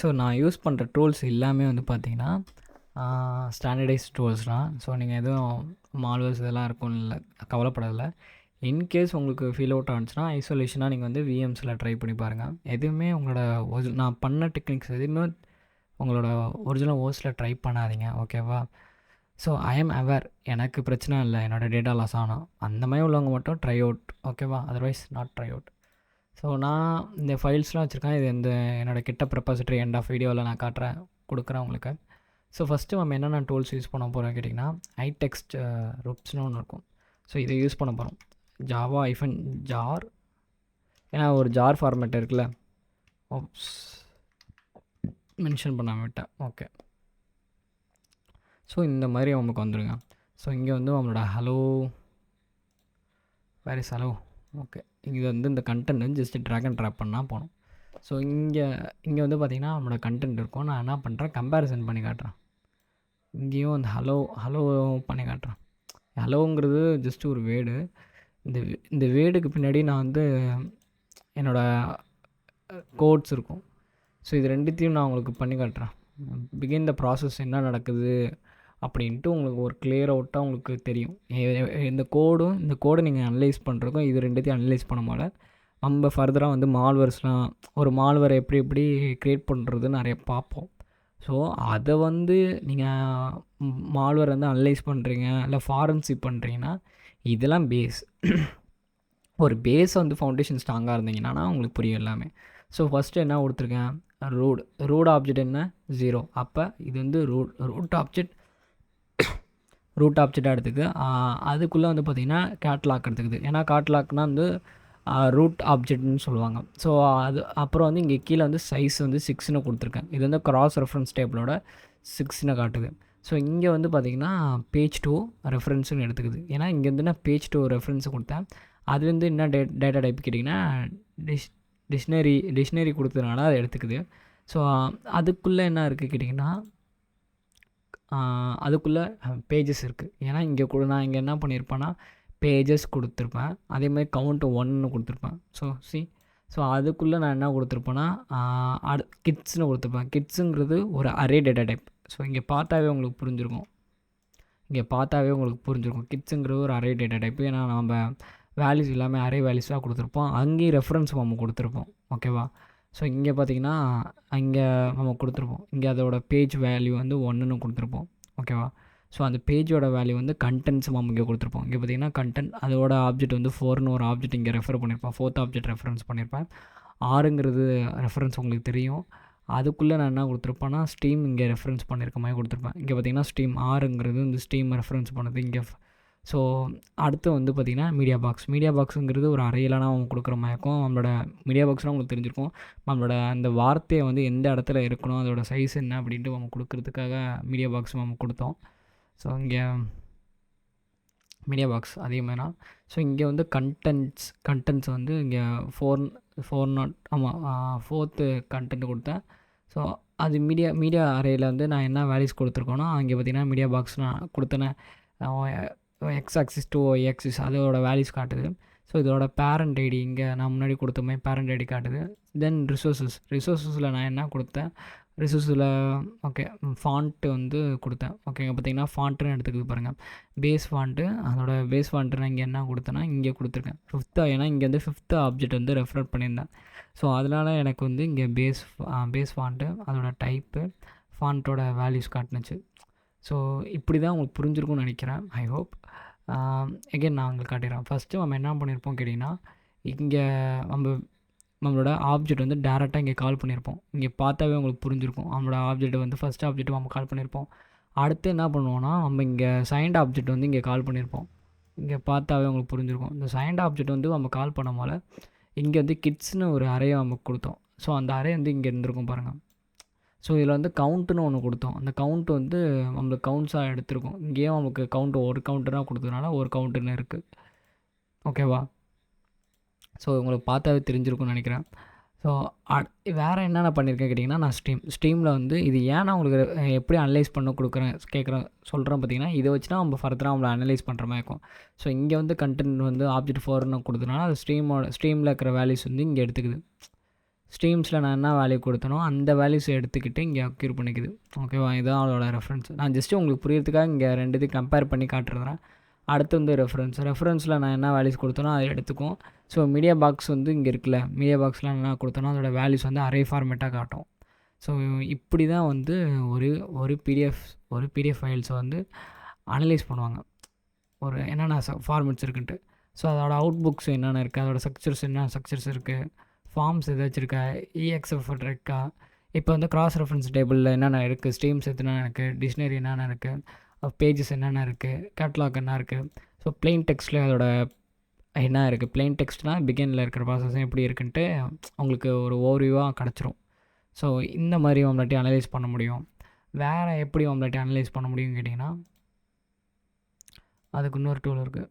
So நான் use பண்ணுற tools எல்லாமே வந்து பார்த்தீங்கன்னா ஸ்டாண்டர்டைஸ் டூல்ஸ் தான். ஸோ நீங்கள் எதுவும் மால்வேர்ஸ் இதெல்லாம் இருக்கும்னு இல்லை, கவலைப்படலை. இன்கேஸ் உங்களுக்கு ஃபீல் அவுட் ஆனிச்சுன்னா ஐசோலேஷனாக நீங்கள் வந்து விஎம்ஸில் ட்ரை பண்ணி பாருங்கள். எதுவுமே உங்களோட நான் பண்ண டெக்னிக்ஸ் எதுவுமே உங்களோட ஒரிஜினல் ஓஸில் ட்ரை பண்ணாதீங்க, ஓகேவா? ஸோ ஐ எம் அவேர், எனக்கு பிரச்சனை இல்லை என்னோடய டேட்டா லாஸ் ஆனால், அந்த மாதிரி உள்ளவங்க மட்டும் ட்ரை அவுட், ஓகேவா? Otherwise not try out. So நான் இந்த ஃபைல்ஸ்லாம் வச்சுருக்கேன். இது இந்த என்னோடய கிட்டப் ரெபாசிட்டரி எண்ட் ஆஃப் வீடியோவில் நான் கொடுக்குறேன் உங்களுக்கு. ஸோ ஃபஸ்ட்டு நம்ம என்னென்ன டூல்ஸ் யூஸ் பண்ண போகிறோம் கேட்டிங்கன்னா, ஐடெக்ஸ்ட் ருப்ஸ்னு ஒன்று இருக்கும். ஸோ இதை யூஸ் பண்ண போகிறோம். ஜாவா ஜார், ஏன்னா ஒரு ஜார் ஃபார்மேட் இருக்குல்ல, ஓப்ஸ் மென்ஷன் பண்ணாமல் விட்டேன். ஓகே, ஸோ இந்த மாதிரி நமக்கு வந்துடுங்க. ஸோ இங்கே வந்து நம்மளோட hello where is hello, okay. இங்கே வந்து இந்த கண்டென்ட் வந்து ஜஸ்ட் ட்ராக் அண்ட் ட்ராப் பண்ணால் போகணும். ஸோ இங்கே வந்து பார்த்திங்கன்னா நம்மளோட கண்டென்ட் இருக்கும். நான் என்ன பண்ணுறேன், கம்பேரிசன் பண்ணி காட்டுறேன். இங்கேயும் அந்த ஹலோ பண்ணி காட்டுறேன். ஹலோங்கிறது ஜஸ்ட் ஒரு வேர்டு. இந்த வேர்டுக்கு பின்னாடி நான் வந்து என்னோடய கோட்ஸ் இருக்கும். ஸோ இது ரெண்டுத்தையும் நான் உங்களுக்கு பண்ணி காட்டுறேன். பிகின் த ப்ராசஸ் என்ன நடக்குது அப்படின்ட்டு உங்களுக்கு ஒரு கிளியர் அவுட்டாக உங்களுக்கு தெரியும். இந்த கோடை நீங்கள் அனலைஸ் பண்ணுறதுக்கும் இது ரெண்டுத்தையும் அனலைஸ் பண்ண போல நம்ம ஃபர்தராக வந்து மால்வேர்ஸ்லாம், ஒரு மால்வேரை எப்படி க்ரியேட் பண்ணுறது நிறைய பார்ப்போம். ஸோ அதை வந்து நீங்கள் மால்வேர் வந்து அனலைஸ் பண்ணுறீங்க, இல்லை ஃபாரன்சிக் பண்ணுறீங்கன்னா இதெல்லாம் பேஸ். ஒரு பேஸை வந்து ஃபவுண்டேஷன் ஸ்ட்ராங்காக இருந்தீங்கன்னா உங்களுக்கு புரியும் எல்லாமே. ஸோ ஃபஸ்ட்டு என்ன கொடுத்துருக்கேன், ரூட் ஆப்ஜெக்ட் என்ன 0. அப்போ இது வந்து ரூட் ஆப்ஜெக்டாக எடுத்துக்குது. அதுக்குள்ளே வந்து பார்த்திங்கன்னா கேட்லாக் எடுத்துக்குது. ஏன்னா கேட்லாக்னால் வந்து ரூட் ஆப்ஜெக்ட்னு சொல்லுவாங்க. ஸோ அது அப்புறம் வந்து இங்கே கீழே வந்து சைஸ் வந்து 6ன்னு கொடுத்துருக்கேன். இது வந்து கிராஸ் ரெஃபரன்ஸ் டேபிளோட 6ன்னு காட்டுது. ஸோ இங்கே வந்து பார்த்திங்கன்னா பேஜ் 2 ரெஃபரன்ஸுன்னு எடுத்துக்குது. ஏன்னா இங்கேருந்து நான் பேஜ் 2 ரெஃபரன்ஸு கொடுத்தேன். அதுலேருந்து என்ன டேட்டா டைப் கேட்டிங்கன்னா டிக்ஷனரி கொடுத்ததுனால அதை எடுத்துக்குது. ஸோ அதுக்குள்ளே என்ன இருக்குது கேட்டிங்கன்னா, அதுக்குள்ளே பேஜஸ் இருக்குது. ஏன்னா நான் இங்கே என்ன பண்ணியிருப்பேன்னா பேஜஸ் கொடுத்துருப்பேன். அதேமாதிரி கவுண்ட் 1ன்னு கொடுத்துருப்பேன். ஸோ அதுக்குள்ளே நான் என்ன கொடுத்துருப்பேன்னா கிட்ஸ்னு கொடுத்துருப்பேன். கிட்ஸுங்கிறது ஒரு அரே டேட்டா டைப். ஸோ இங்கே பார்த்தாவே உங்களுக்கு புரிஞ்சிருக்கும். கிட்ஸுங்கிறது ஒரு அரே டேட்டா டைப்பு. ஏன்னா நம்ம வேல்யூஸ் எல்லாமே அரே வேல்யூஸாக கொடுத்துருப்போம். அங்கேயும் ரெஃபரன்ஸ் நம்ம கொடுத்துருப்போம், ஓகேவா? ஸோ இங்கே பார்த்திங்கன்னா இங்கே நம்ம கொடுத்துருப்போம். இங்கே அதோட பேஜ் வேல்யூ வந்து 1ன்னு கொடுத்துருப்போம், ஓகேவா? ஸோ அந்த பேஜோட வேல்யூ வந்து கண்டென்ட்ஸ் நம்ம இங்கே கொடுத்துருப்போம். இங்கே பார்த்திங்கன்னா கண்டென்ட், அதோட ஆப்ஜெக்ட் வந்து 4ன்னு ஒரு ஆப்ஜெக்ட் இங்கே ரெஃபர் பண்ணியிருப்பேன். 4th ஆப்ஜெக்ட் ரெஃபரன்ஸ் பண்ணியிருப்பேன். 6ங்கிறது ரெஃபரன்ஸ் உங்களுக்கு தெரியும். அதுக்குள்ளே நான் என்ன கொடுத்துருப்பேன்னா ஸ்ட்ரீம் இங்கே ரெஃபரன்ஸ் பண்ணியிருக்க மாதிரி கொடுத்துருப்பேன். இங்கே பார்த்திங்கன்னா ஸ்ட்ரீம் 6ங்கிறது இந்த ஸ்ட்ரீம் ரெஃபரன்ஸ் பண்ணது இங்கே. ஸோ அடுத்து வந்து பார்த்திங்கன்னா மீடியா பாக்ஸுங்கிறது ஒரு அறையிலான அவங்க கொடுக்குற மாதிரி இருக்கும். நம்மளோட மீடியா பாக்ஸ்னால் உங்களுக்கு தெரிஞ்சிருக்கும். நம்மளோட அந்த வார்த்தையை வந்து எந்த இடத்துல இருக்கணும், அதோட சைஸ் என்ன அப்படின்ட்டு நம்ம கொடுக்குறதுக்காக மீடியா பாக்ஸ் நம்ம கொடுத்தோம். ஸோ இங்கே மீடியா பாக்ஸ் அதே மாதிரினா. ஸோ இங்கே வந்து கண்டென்ட்ஸ் வந்து இங்கே 4th கண்டென்ட் கொடுத்தேன். ஸோ அது மீடியா அரேயில் வந்து நான் என்ன வேல்யூஸ் கொடுத்துருக்கோன்னா, அங்கே பார்த்திங்கன்னா மீடியா பாக்ஸ் நான் கொடுத்தேனே x axis to y axis அதோட வேல்யூஸ் காட்டுது. ஸோ இதோட பேரண்ட் ஐடி இங்கே நான் முன்னாடி கொடுத்த மாதிரி பேரண்ட் ஐடி காட்டுது. தென் ரிசோர்ஸஸில் நான் என்ன கொடுத்தேன், ரிசோர்ஸில் ஓகே ஃபாண்ட்டு வந்து கொடுத்தேன். ஓகேங்க, பார்த்திங்கன்னா ஃபாண்ட்டுன்னு எடுத்துக்கிது பாருங்கள். பேஸ் ஃபாண்ட்டு, அதோட பேஸ் ஃபாண்ட்டு நான் இங்கே என்ன கொடுத்தேன்னா இங்கே கொடுத்துருக்கேன் 5th. ஏன்னா இங்கே வந்து 5th ஆப்ஜெக்ட் வந்து ரெஃபர் பண்ணியிருந்தேன். ஸோ அதனால் எனக்கு வந்து இங்கே பேஸ் ஃபாண்ட்டு, அதோட டைப்பு, ஃபாண்ட்டோட வேல்யூஸ் காட்டுனுச்சு. ஸோ இப்படி தான் உங்களுக்கு புரிஞ்சிருக்கும்னு நினைக்கிறேன். I hope. எகெயின் நான் உங்களுக்கு காட்டிடுறேன். ஃபஸ்ட்டு நம்ம என்ன பண்ணியிருப்போம் கேட்டிங்கன்னா, இங்கே நம்மளோட ஆப்ஜெக்ட் வந்து டேரெக்டாக இங்கே கால் பண்ணியிருப்போம். இங்கே பார்த்தாவே உங்களுக்கு புரிஞ்சிருக்கும். நம்மளோட ஆப்ஜெக்ட் வந்து ஃபஸ்ட் ஆப்ஜெக்ட் நம்ம கால் பண்ணியிருப்போம். அடுத்து என்ன பண்ணுவோன்னா, நம்ம இங்கே சைன்ட் ஆப்ஜெக்ட் வந்து இங்கே கால் பண்ணியிருப்போம். இங்கே பார்த்தாவே உங்களுக்கு புரிஞ்சிருக்கும். இந்த சைன்ட் ஆப்ஜெக்ட் வந்து நம்ம கால் பண்ண போல் இங்கே வந்து கிட்ஸ்னு ஒரு அறையை நமக்கு கொடுத்தோம். ஸோ அந்த அறை வந்து இங்கே இருந்திருக்கும் பாருங்கள். ஸோ இதில் வந்து கவுண்ட்டுன்னு ஒன்று கொடுத்தோம். அந்த கவுண்ட் வந்து நம்மளுக்கு கவுண்ட்ஸாக எடுத்துருக்கோம். இங்கேயும் நமக்கு ஒரு கவுண்ட்டுனா கொடுத்ததுனால ஒரு கவுண்ட்டுன்னு இருக்குது, ஓகேவா? ஸோ உங்களுக்கு பார்த்தாவே தெரிஞ்சிருக்கும்னு நினைக்கிறேன். ஸோ வேறு என்னென்ன பண்ணியிருக்கேன் கேட்டிங்கன்னா, நான் ஸ்ட்ரீமில் வந்து இது ஏன் நான் உங்களுக்கு எப்படி அனலைஸ் பண்ண சொல்கிறேன் பார்த்திங்கன்னா, இதை வச்சு தான் நம்ம ஃபர்தராக நம்மளை அனலைஸ் பண்ணுற மாதிரி இருக்கும். ஸோ இங்கே வந்து கண்டென்ட் வந்து ஆப்ஜெக்ட் 4ன்னு கொடுத்ததுனால அது ஸ்ட்ரீமில் இருக்கிற வேல்யூஸ் வந்து இங்கே எடுத்துக்குது. ஸ்ட்ரீம்ஸில் நான் என்ன வேல்யூ கொடுத்தனோ அந்த வேல்யூஸை எடுத்துக்கிட்டு இங்கே அக்யூர் பண்ணிக்குது. ஓகேவா, இதுதான் அதோட ரெஃபரன்ஸ். நான் ஜஸ்ட்டு உங்களுக்கு புரியறதுக்காக இங்கே ரெண்டுத்தையும் கம்பேர் பண்ணி காட்டுறேன். அடுத்து வந்து ரெஃபரன்ஸில் நான் என்ன வேல்யூஸ் கொடுத்தனோ அதை எடுத்துக்கும். ஸோ மீடியா பாக்ஸ் வந்து இங்கே இருக்குல்ல, மீடியா பாக்ஸில் என்ன கொடுத்தனோ அதோட வேல்யூஸ் வந்து அரே ஃபார்மேட்டாக காட்டும். ஸோ இப்படி தான் வந்து ஒரு பிடிஎஃப் ஃபைல்ஸை வந்து அனலைஸ் பண்ணுவாங்க, ஒரு என்னென்ன ஃபார்மேட்ஸ் இருக்குன்ட்டு. ஸோ அதோட அவுட்புக்ஸ் என்னென்ன இருக்குது, அதோட ஸ்ட்ரக்சர்ஸ் என்ன ஸ்ட்ரக்சர்ஸ் இருக்குது, ஃபார்ம்ஸ் எதாச்சும் இருக்கா, EXF இருக்கா, இப்போ வந்து கிராஸ் ரெஃபரன்ஸ் டேபிளில் என்னென்ன இருக்குது, ஸ்ட்ரீம்ஸ் என்னென்ன இருக்குது, டிக்ஷனரி என்னென்ன இருக்குது, பேஜஸ் என்னென்ன இருக்குது, கேட்லாக் என்ன இருக்குது. ஸோ பிளெயின் டெக்ஸ்ட்டில் அதோட என்ன இருக்குது, பிளெயின் டெக்ஸ்ட்னால் பிகினில் இருக்கிற ப்ராசஸும் எப்படி இருக்குன்ட்டு உங்களுக்கு ஒரு ஓவர்வியூவாக கிடச்சிரும். ஸோ இந்த மாதிரி நம்மளாட்டி அனலைஸ் பண்ண முடியும். வேறு எப்படி நம்மளாட்டி அனலைஸ் பண்ண முடியும்னு கேட்டிங்கன்னா, அதுக்கு இன்னொரு டூல் இருக்குது.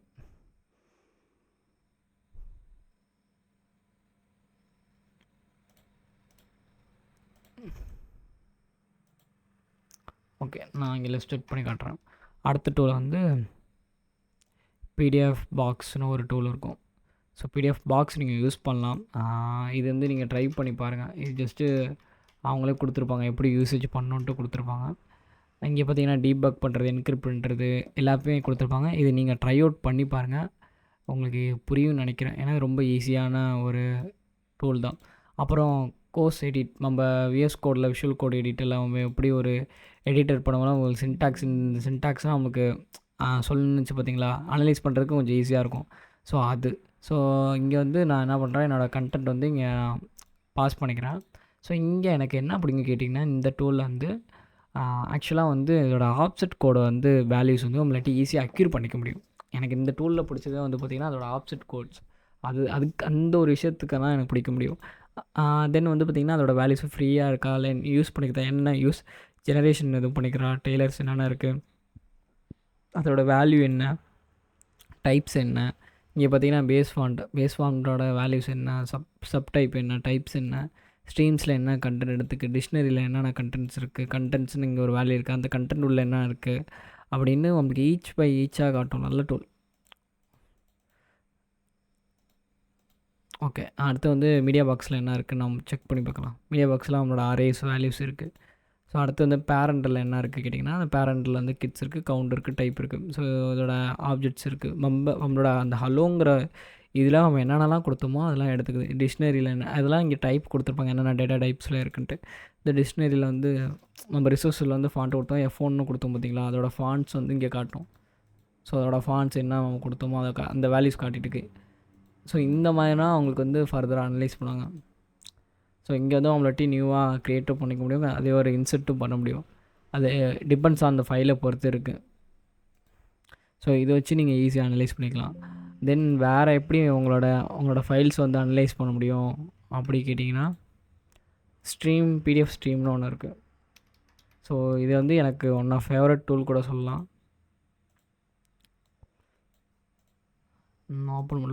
ஓகே, நான் இங்கே லிஸ்ட் பண்ணி காட்டுறேன். அடுத்த டூல் வந்து பிடிஎஃப் பாக்ஸ்னு ஒரு டூல் இருக்கும். ஸோ பிடிஎஃப் பாக்ஸ் நீங்கள் யூஸ் பண்ணலாம். இது வந்து நீங்கள் ட்ரை பண்ணி பாருங்கள். இது ஜஸ்ட்டு அவங்களே கொடுத்துருப்பாங்க, எப்படி யூசேஜ் பண்ணணுன்ட்டு கொடுத்துருப்பாங்க. இங்கே பார்த்தீங்கன்னா டீபக் பண்ணுறது, என்கிரிப்ட் பண்ணுறது எல்லாத்தையுமே கொடுத்துருப்பாங்க. இது நீங்கள் ட்ரை அவுட் பண்ணி பாருங்கள், உங்களுக்கு புரியும்னு நினைக்கிறேன். ஏன்னா ரொம்ப ஈஸியான ஒரு டூல் தான். அப்புறம் கோர்ஸ் எடிட், நம்ம VS கோடில் விஷுவல் கோட் எடிட்டில் அவங்க எப்படி ஒரு எடிட்டர் பண்ணுவோம்னா உங்களுக்கு இந்த சின்டாக்ஸ்னால் நமக்கு சொல்லணுச்சு பார்த்தீங்களா, அனலைஸ் பண்ணுறதுக்கு கொஞ்சம் ஈஸியாக இருக்கும். ஸோ இங்கே வந்து நான் என்ன பண்ணுறேன், என்னோடய கண்டென்ட் வந்து இங்கே பாஸ் பண்ணிக்கிறேன். ஸோ இங்கே எனக்கு என்ன அப்படிங்க கேட்டிங்கன்னா, இந்த டூலில் வந்து ஆக்சுவலாக வந்து இதோட ஆப்செட் கோடை வந்து வேல்யூஸ் வந்து உங்களாட்டி ஈஸியாக அக்யூர் பண்ணிக்க முடியும். எனக்கு இந்த டூலில் பிடிச்சதே வந்து பார்த்திங்கன்னா அதோட ஆப்செட் கோட்ஸ், அதுக்கு அந்த ஒரு விஷயத்துக்கெல்லாம் எனக்கு பிடிக்க முடியும். தென் வந்து பார்த்திங்கன்னா அதோட வேல்யூஸ் ஃப்ரீயாக இருக்கா, இல்லை யூஸ் பண்ணிக்கிறதா, என்ன யூஸ் ஜெனரேஷன் எதுவும் பண்ணிக்கிறா, டெய்லர்ஸ் என்னென்ன இருக்குது, அதோட வேல்யூ என்ன, டைப்ஸ் என்ன. இங்கே பார்த்திங்கன்னா பேஸ் ஃபாண்டோட வேல்யூஸ் என்ன, சப் டைப் என்ன, டைப்ஸ் என்ன, ஸ்ட்ரீம்ஸில் என்ன கண்டென்ட் எடுத்துக்கு, டிக்ஷனரியில் என்னென்ன கண்டென்ட்ஸ் இருக்குது, கண்டென்ட்ஸ்னு இங்கே ஒரு வேல்யூ இருக்குது, அந்த கண்டென்ட் உள்ள என்ன இருக்குது அப்படின்னு உங்களுக்கு ஈச் பை ஈச்சாக காட்டும். நல்ல டூல். ஓகே, அடுத்து வந்து மீடியா பாக்ஸில் என்ன இருக்குதுன்னு நம்ம செக் பண்ணி பார்க்கலாம். மீடியா பாக்ஸில் நம்மளோட அரேஸ் வேல்யூஸ் இருக்குது. ஸோ அடுத்து வந்து பேரண்டில் என்ன இருக்குது கேட்டிங்கன்னா, அந்த பேரண்டில் வந்து கிட்ஸ் இருக்குது, கவுண்ட் இருக்குது, டைப் இருக்குது. ஸோ இதோட ஆப்ஜெக்ட்ஸ் இருக்குது. நம்மளோட அந்த ஹலோங்கிற இதில் நம்ம என்னென்னலாம் கொடுத்தோமோ அதெல்லாம் எடுத்துக்குது. டிக்ஷனரியில் என்ன அதெல்லாம் இங்கே டைப் கொடுத்துருப்பாங்க, என்னென்ன டேட்டா டைப்ஸில் இருக்குன்ட்டு. இந்த டிக்ஷனரியில் வந்து நம்ம ரிசோர்ஸில் வந்து ஃபாண்ட் கொடுத்தோம், F1 கொடுத்தோம் பார்த்தீங்களா, அதோட ஃபாண்ட்ஸ் வந்து இங்கே காட்டும். ஸோ அதோட ஃபாண்ட்ஸ் என்ன நம்ம கொடுத்தோமோ அதை அந்த வேல்யூஸ் காட்டிட்டுருக்கு. ஸோ இந்த மாதிரினா அவங்களுக்கு வந்து ஃபர்தராக அனலைஸ் பண்ணுவாங்க. ஸோ இங்கே வந்து அவங்களாட்டி நியூவாக க்ரியேட்டும் பண்ணிக்க முடியும், அதே ஒரு இன்செர்ட்டும் பண்ண முடியும். அது டிபெண்ட்ஸ் ஆன் அந்த ஃபைலை பொறுத்து இருக்குது. ஸோ இதை வச்சு நீங்கள் ஈஸியாக அனலைஸ் பண்ணிக்கலாம். தென் வேறு எப்படி உங்களோட ஃபைல்ஸ் வந்து அனலைஸ் பண்ண முடியும் அப்படி கேட்டிங்கன்னா, பிடிஎஃப் ஸ்ட்ரீம்னு ஒன்று இருக்குது. ஸோ இது வந்து எனக்கு ஒன் ஆஃப் ஃபேவரட் டூல் கூட சொல்லலாம்.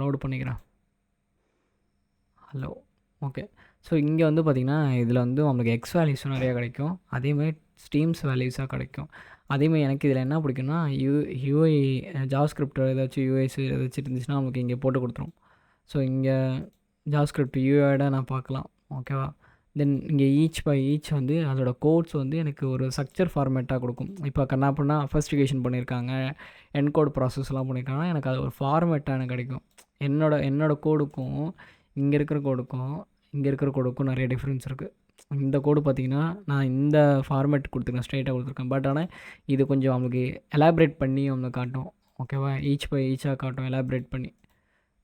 லோடு பண்ணிக்கிறேன். Hello, okay. ஸோ இங்கே வந்து பார்த்திங்கன்னா இதில் வந்து நம்மளுக்கு எக்ஸ் வேல்யூஸும் நிறையா கிடைக்கும், அதேமாதிரி ஸ்ட்ரீம்ஸ் வேல்யூஸாக கிடைக்கும். அதேமாதிரி எனக்கு இதில் என்ன பிடிக்குன்னா, யூஐ ஜாவாஸ்கிரிப்ட் ஏதாச்சும் யூஐஸ் ஏதாச்சும் இருந்துச்சுன்னா நமக்கு இங்கே போட்டு கொடுத்துரும். ஸோ இங்கே ஜாவாஸ்கிரிப்ட் யூஐட நான் பார்க்கலாம், ஓகேவா. தென் இங்கே ஈச் பை ஈச் வந்து அதோட கோட்ஸ் வந்து எனக்கு ஒரு ஸ்ட்ரக்சர் ஃபார்மேட்டாக கொடுக்கும். இப்போ கண்ணாப்புன்னா ஃபஸ்டிகேஷன் பண்ணியிருக்காங்க, என்கோட் ப்ராசஸ்லாம் பண்ணியிருக்காங்க, எனக்கு அது ஒரு ஃபார்மேட்டாக எனக்கு கிடைக்கும். என்னோட கோடுக்கும் இங்கே இருக்கிற கோடுக்கும் நிறைய டிஃப்ரென்ஸ் இருக்குது. இந்த கோடு பார்த்திங்கன்னா நான் இந்த ஃபார்மேட் கொடுத்துருக்கேன், ஸ்ட்ரைட்டாக கொடுத்துருக்கேன். பட் ஆனால் இது கொஞ்சம் அவங்களுக்கு எலாபரேட் பண்ணி அவங்க காட்டும், ஓகேவா. ஈச் பை ஈச்சாக காட்டும், எலாபரேட் பண்ணி.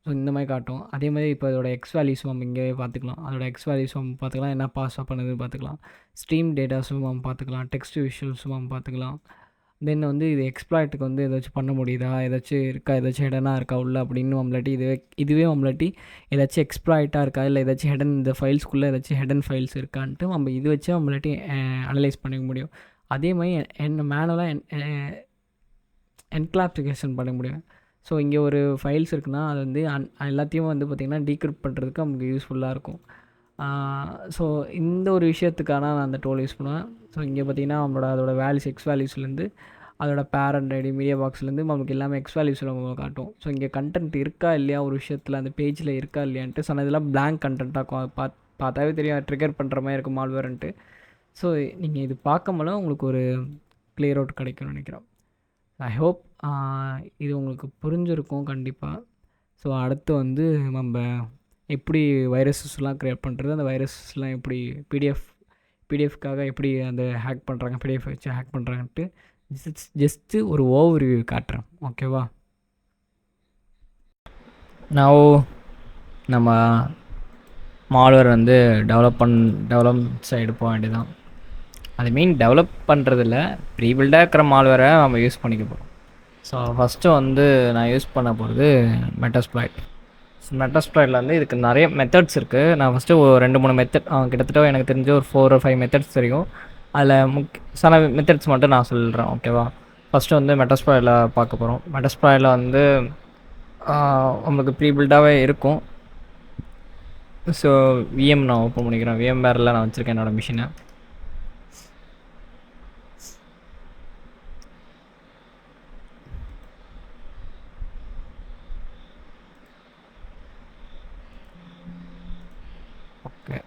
ஸோ இந்த மாதிரி காட்டும். அதே மாதிரி இப்போ அதோட எக்ஸ் வேல்யூஸும் நம்ம இங்கே பார்த்துக்கலாம். அதோட எக்ஸ் வேல்யூஸும் நம்ம பார்த்துக்கலாம், என்ன பாஸ் பண்ணுதுன்னு பார்த்துக்கலாம். ஸ்ட்ரீம் டேட்டாஸும் நம்ம பார்த்துக்கலாம், டெக்ஸ்ட் விஷுவல்ஸும் நம்ம பார்த்துக்கலாம். தென் வந்து இது எக்ஸ்ப்ளாய்ட்டுக்கு வந்து ஏதாச்சும் பண்ண முடியுதா, ஏதாச்சும் இருக்கா, ஏதாச்சும் ஹெடனாக இருக்கா உள்ள அப்படின்னு நம்மளாட்டி இதுவே நம்மளாட்டி ஏதாச்சும் எக்ஸ்ப்ளாய்ட்டாக இருக்கா, இல்லை ஏதாச்சும் ஹெடன் இந்த ஃபைல்ஸ்குள்ளே ஏதாச்சும் ஹெடன் ஃபைல்ஸ் இருக்கான்ட்டு நம்ம இது வச்சு நம்மளாட்டி அனலைஸ் பண்ணிக்க முடியும். அதே மாதிரி மேனுவலாக என்கிரிப்ஷன் பண்ண முடியும். ஸோ இங்கே ஒரு ஃபைல்ஸ் இருக்குன்னா அது வந்து எல்லாத்தையும் வந்து பார்த்திங்கன்னா டீக்ரிப்ட் பண்ணுறதுக்கு நமக்கு யூஸ்ஃபுல்லாக இருக்கும். ஸோ இந்த ஒரு விஷயத்துக்கான நான் அந்த டூல் யூஸ் பண்ணுவேன். ஸோ இங்கே பார்த்திங்கன்னா அதோட வேல்யூஸ் எக்ஸ் வேல்யூஸ்லேருந்து அதோட பேரண்ட் ஐடி மீடியா பாக்ஸ்லேருந்து நமக்கு எல்லாமே எக்ஸ் வேல்யூஸில் நம்ம காட்டும். ஸோ இங்கே கண்டென்ட் இருக்கா இல்லையா ஒரு விஷயத்தில் அந்த பேஜில் இருக்கா இல்லையான்ட்டு. ஸோ இதெல்லாம் பிளாங்க் கண்டென்ட்டாக பார்த்தாவே தெரியும் ட்ரிகர் பண்ணுற மாதிரி இருக்கும் மால்வேர்ன்ட்டு. ஸோ நீங்கள் இது பார்க்கும்போது உங்களுக்கு ஒரு கிளியர் அவுட் கிடைக்கும்னு நினைக்கிறேன். ஐ ஹோப் இது உங்களுக்கு புரிஞ்சிருக்கும் கண்டிப்பாக. ஸோ அடுத்து வந்து நம்ம எப்படி வைரஸஸ்லாம் க்ரியேட் பண்ணுறது, அந்த வைரஸஸ்லாம் எப்படி பிடிஎஃப்காக எப்படி அந்த ஹேக் பண்ணுறாங்க, பிடிஎஃப் வச்சு ஹேக் பண்ணுறாங்கன்ட்டு ஜஸ்ட்டு ஒரு ஓவர்வியூ காட்டுறேன். ஓகேவா? நான் நம்ம மால்வேர் வந்து டெவலப் சைடு போக வேண்டியதான். அது டெவலப் பண்ணுறதில்ல, ப்ரீபில்டாக இருக்கிற மால்வேரை நம்ம யூஸ் பண்ணிக்க போகிறோம். ஸோ ஃபஸ்ட்டு வந்து நான் யூஸ் பண்ண போகிறது மெட்டாஸ்ப்ளாய்ட். மெட்டாஸ்ப்ளாய்டில் வந்து இதுக்கு நிறைய மெத்தட்ஸ் இருக்குது. நான் ஃபஸ்ட்டு ஒரு 2-3 மெத்தட் கிட்டத்தட்ட எனக்கு தெரிஞ்ச ஒரு 4 or 5 மெத்தட்ஸ் தெரியும். அதில் சில மெத்தட்ஸ் மட்டும் நான் சொல்கிறேன். ஓகேவா? ஃபஸ்ட்டு வந்து மெட்டாஸ்ப்ளாய்டில் பார்க்க போகிறோம். மெட்டாஸ்ப்ளாய்டில் வந்து உங்களுக்கு ப்ரீபில்டாகவே இருக்கும். ஸோ விஎம் நான் ஓப்பன் பண்ணிக்கிறேன். விஎம் வேரில் நான் வச்சுருக்கேன் என்னோடய மிஷினை. ஓகே,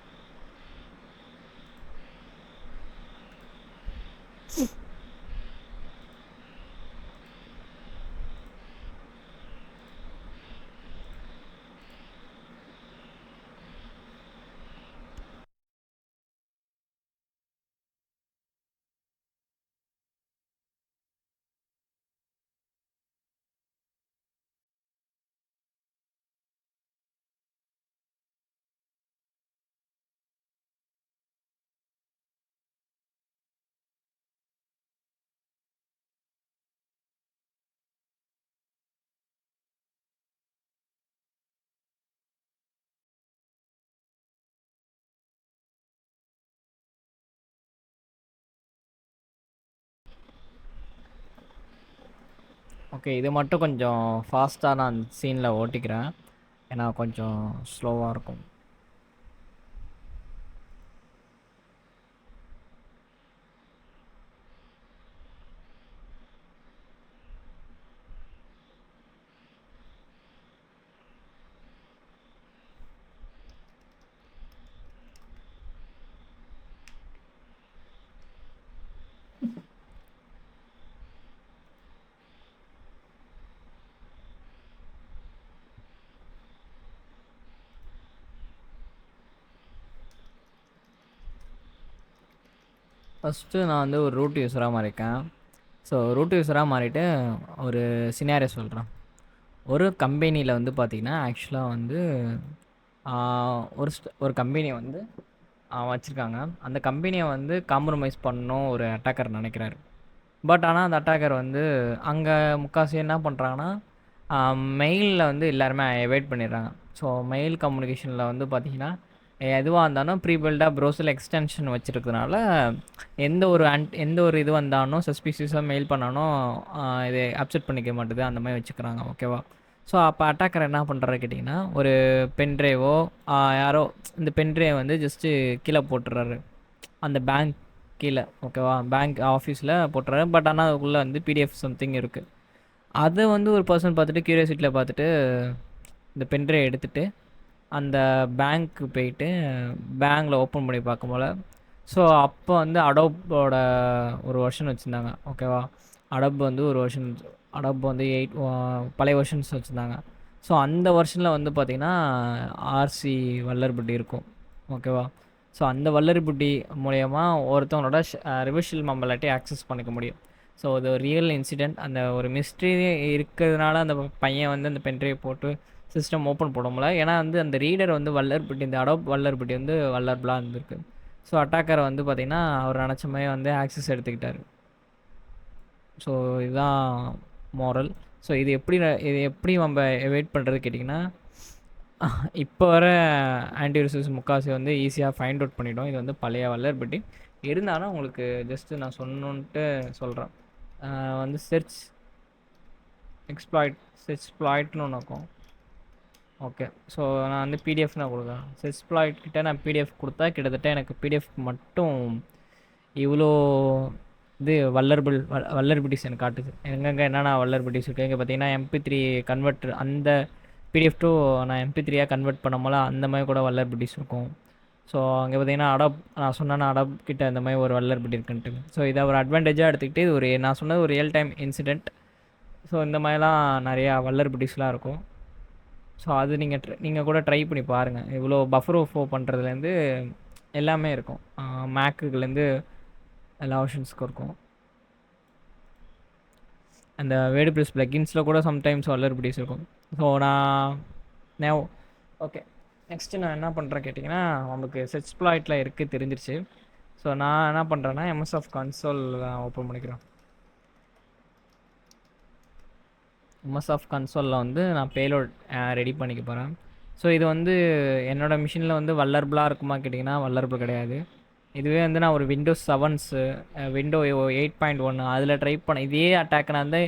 ஓகே, இது மட்டும் கொஞ்சம் ஃபாஸ்ட்டாக நான் சீனில் ஓட்டிக்கிறேன். ஏன்னா கொஞ்சம் ஸ்லோவாக இருக்கும். ஃபஸ்ட்டு நான் வந்து ஒரு ரூட் யூஸராக மாறியிருக்கேன். ஸோ ரூட் யூஸராக மாறிட்டு ஒரு சினாரியோ சொல்கிறேன். ஒரு கம்பெனியில் வந்து பார்த்திங்கன்னா ஆக்சுவலாக வந்து ஒரு கம்பெனியை வந்து வச்சுருக்காங்க. அந்த கம்பெனியை வந்து காம்ப்ரமைஸ் பண்ணணும் ஒரு அட்டாக்கர் நினைக்கிறாரு. பட் ஆனால் அந்த அட்டாக்கர் வந்து அங்கே முக்கால்வாசி என்ன பண்ணுறாங்கன்னா மெயிலில் வந்து எல்லாருமே அவாய்ட் பண்ணிடுறாங்க. ஸோ மெயில் கம்யூனிகேஷனில் வந்து பார்த்திங்கன்னா எதுவாக இருந்தாலும் ப்ரீபில்டாக ப்ரௌசரில் எக்ஸ்டென்ஷன் வச்சுருக்கிறதுனால எந்த ஒரு இது வந்தாலும் சஸ்பீஷியஸாக மெயில் பண்ணாலும் இது அப்செட் பண்ணிக்க மாட்டுது, அந்த மாதிரி வச்சுக்கிறாங்க. ஓகேவா? ஸோ அப்போ அட்டாக்கர் என்ன பண்ணுறாரு கேட்டிங்கன்னா, ஒரு பென்ட்ரைவோ யாரோ இந்த பென்ட்ரைவை வந்து ஜஸ்ட்டு கீழே போட்டுறாரு அந்த பேங்க் கீழே. ஓகேவா? பேங்க் ஆஃபீஸில் போட்டுறாரு. பட் ஆனால் அதுக்குள்ளே வந்து பிடிஎஃப் சம்திங் இருக்குது. அதை வந்து ஒரு பர்சன் பார்த்துட்டு க்யூரியாசிட்டியில் பார்த்துட்டு இந்த பென்ட்ரைவ் எடுத்துகிட்டு அந்த பேங்க்கு போயிட்டு பேங்க்கில் ஓப்பன் பண்ணி பார்க்கும் போல். ஸோ அப்போ வந்து அடோப்போட ஒரு வெர்ஷன் வச்சுருந்தாங்க. ஓகேவா? அடோப் வந்து ஒரு வெர்ஷன், அடோப் வந்து 8 பழைய வெர்ஷன்ஸ் வச்சுருந்தாங்க. ஸோ அந்த வெர்ஷனில் வந்து பார்த்திங்கன்னா ஆர்சி வல்லர்பிட்டி இருக்கும். ஓகேவா? ஸோ அந்த வல்லர்பிட்டி மூலயமா ஒருத்தவங்களோட ரிவர்ஷல் மெம்பர்லாட்டி ஆக்சஸ் பண்ணிக்க முடியும். ஸோ அது ஒரு ரியல் இன்சிடெண்ட். அந்த ஒரு மிஸ்ட்ரி இருக்கிறதுனால அந்த பையன் வந்து அந்த பென்ட்ரைவ் போட்டு சிஸ்டம் ஓப்பன் போட முடியல. ஏன்னா வந்து அந்த ரீடர் வந்து வல்லர்பிட்டி, இந்த அடோப் வல்லர்பிட்டி வந்து வல்லர்பிளாக இருந்திருக்கு. ஸோ அட்டாக்கரை வந்து பார்த்திங்கன்னா அவர் நினச்ச மாதிரி வந்து ஆக்சஸ் எடுத்துக்கிட்டார். ஸோ இதுதான் மாரல். ஸோ இது எப்படி நம்ம எவைட் பண்ணுறது கேட்டிங்கன்னா, இப்போ வர ஆன்டிவைரஸ் முக்கால்வாசி வந்து ஈஸியாக ஃபைண்ட் அவுட் பண்ணிவிடும். இது வந்து பழைய வல்லர்பிட்டி இருந்தாலும் உங்களுக்கு ஜஸ்ட்டு நான் சொல்லணுன்ட்டு சொல்கிறேன். வந்து செர்ச்ப்ளாய்ட்னு ஒன்று இருக்கும். ஓகே, ஸோ நான் வந்து பிடிஎஃப் நான் கொடுக்குறேன். செர்ச்ப்ளாய்ட் கிட்டே நான் பிடிஎஃப் கொடுத்தா கிட்டத்தட்ட எனக்கு பிடிஎஃப் மட்டும் இவ்வளோ இது வல்லர்பிட்டிஸ் எனக்கு காட்டுது. எங்கெங்கே என்னென்ன வல்லர்பிட்டிஸ் இருக்குது. இங்கே பார்த்தீங்கன்னா MP3 கன்வெர்ட்டர், அந்த பிடிஎஃப் டூ நான் MP3 கன்வெர்ட் பண்ண போல அந்த மாதிரி கூட வல்லர்பிட்டிஸ் இருக்கும். ஸோ அங்கே பார்த்தீங்கன்னா நான் சொன்னேன்னா அடாப் கிட்ட இந்த மாதிரி ஒரு வல்லரபிலிட்டி இருக்குன்ட்டு. ஸோ இதை ஒரு அட்வான்டேஜாக எடுத்துக்கிட்டு இது ஒரு நான் சொன்னது ஒரு ரியல் டைம் இன்சிடெண்ட். ஸோ இந்த மாதிரிலாம் நிறையா வல்லரபிலிட்டிஸ்லாம் இருக்கும். ஸோ அது நீங்கள் கூட ட்ரை பண்ணி பாருங்கள். இவ்வளோ பஃபர் ஓஃபோ பண்ணுறதுலேருந்து எல்லாமே இருக்கும். மேக்குலேருந்து எல்லா ஆப்ஷன்ஸ்க்கும் இருக்கும். அந்த வேர்டு ப்ளஸ் ப்ளக்கின்ஸில் கூட சம்டைம்ஸ் வல்லரபிலிட்டிஸ் இருக்கும். ஸோ நான் ஓகே, நெக்ஸ்ட்டு நான் என்ன பண்ணுறேன் கேட்டிங்கன்னா, நமக்கு செட்ஸ்ப்ளாய்ட்டில் இருக்குது தெரிஞ்சிருச்சு. ஸோ நான் என்ன பண்ணுறேன்னா எம்எஸ்எஃப் கன்சோல் ஓப்பன் பண்ணிக்கிறேன். எம்எஸ்எஃப் கன்சோலில் வந்து நான் பேலோட் ரெடி பண்ணிக்க போகிறேன். ஸோ இது வந்து என்னோடய மிஷினில் வந்து வல்லரபுளாக இருக்குமா கேட்டிங்கன்னா வல்லரபுள் கிடையாது. இதுவே வந்து நான் ஒரு விண்டோஸ் 7 விண்டோ 8.1 அதில் ட்ரை பண்ண இதே அட்டாக் நான் வந்து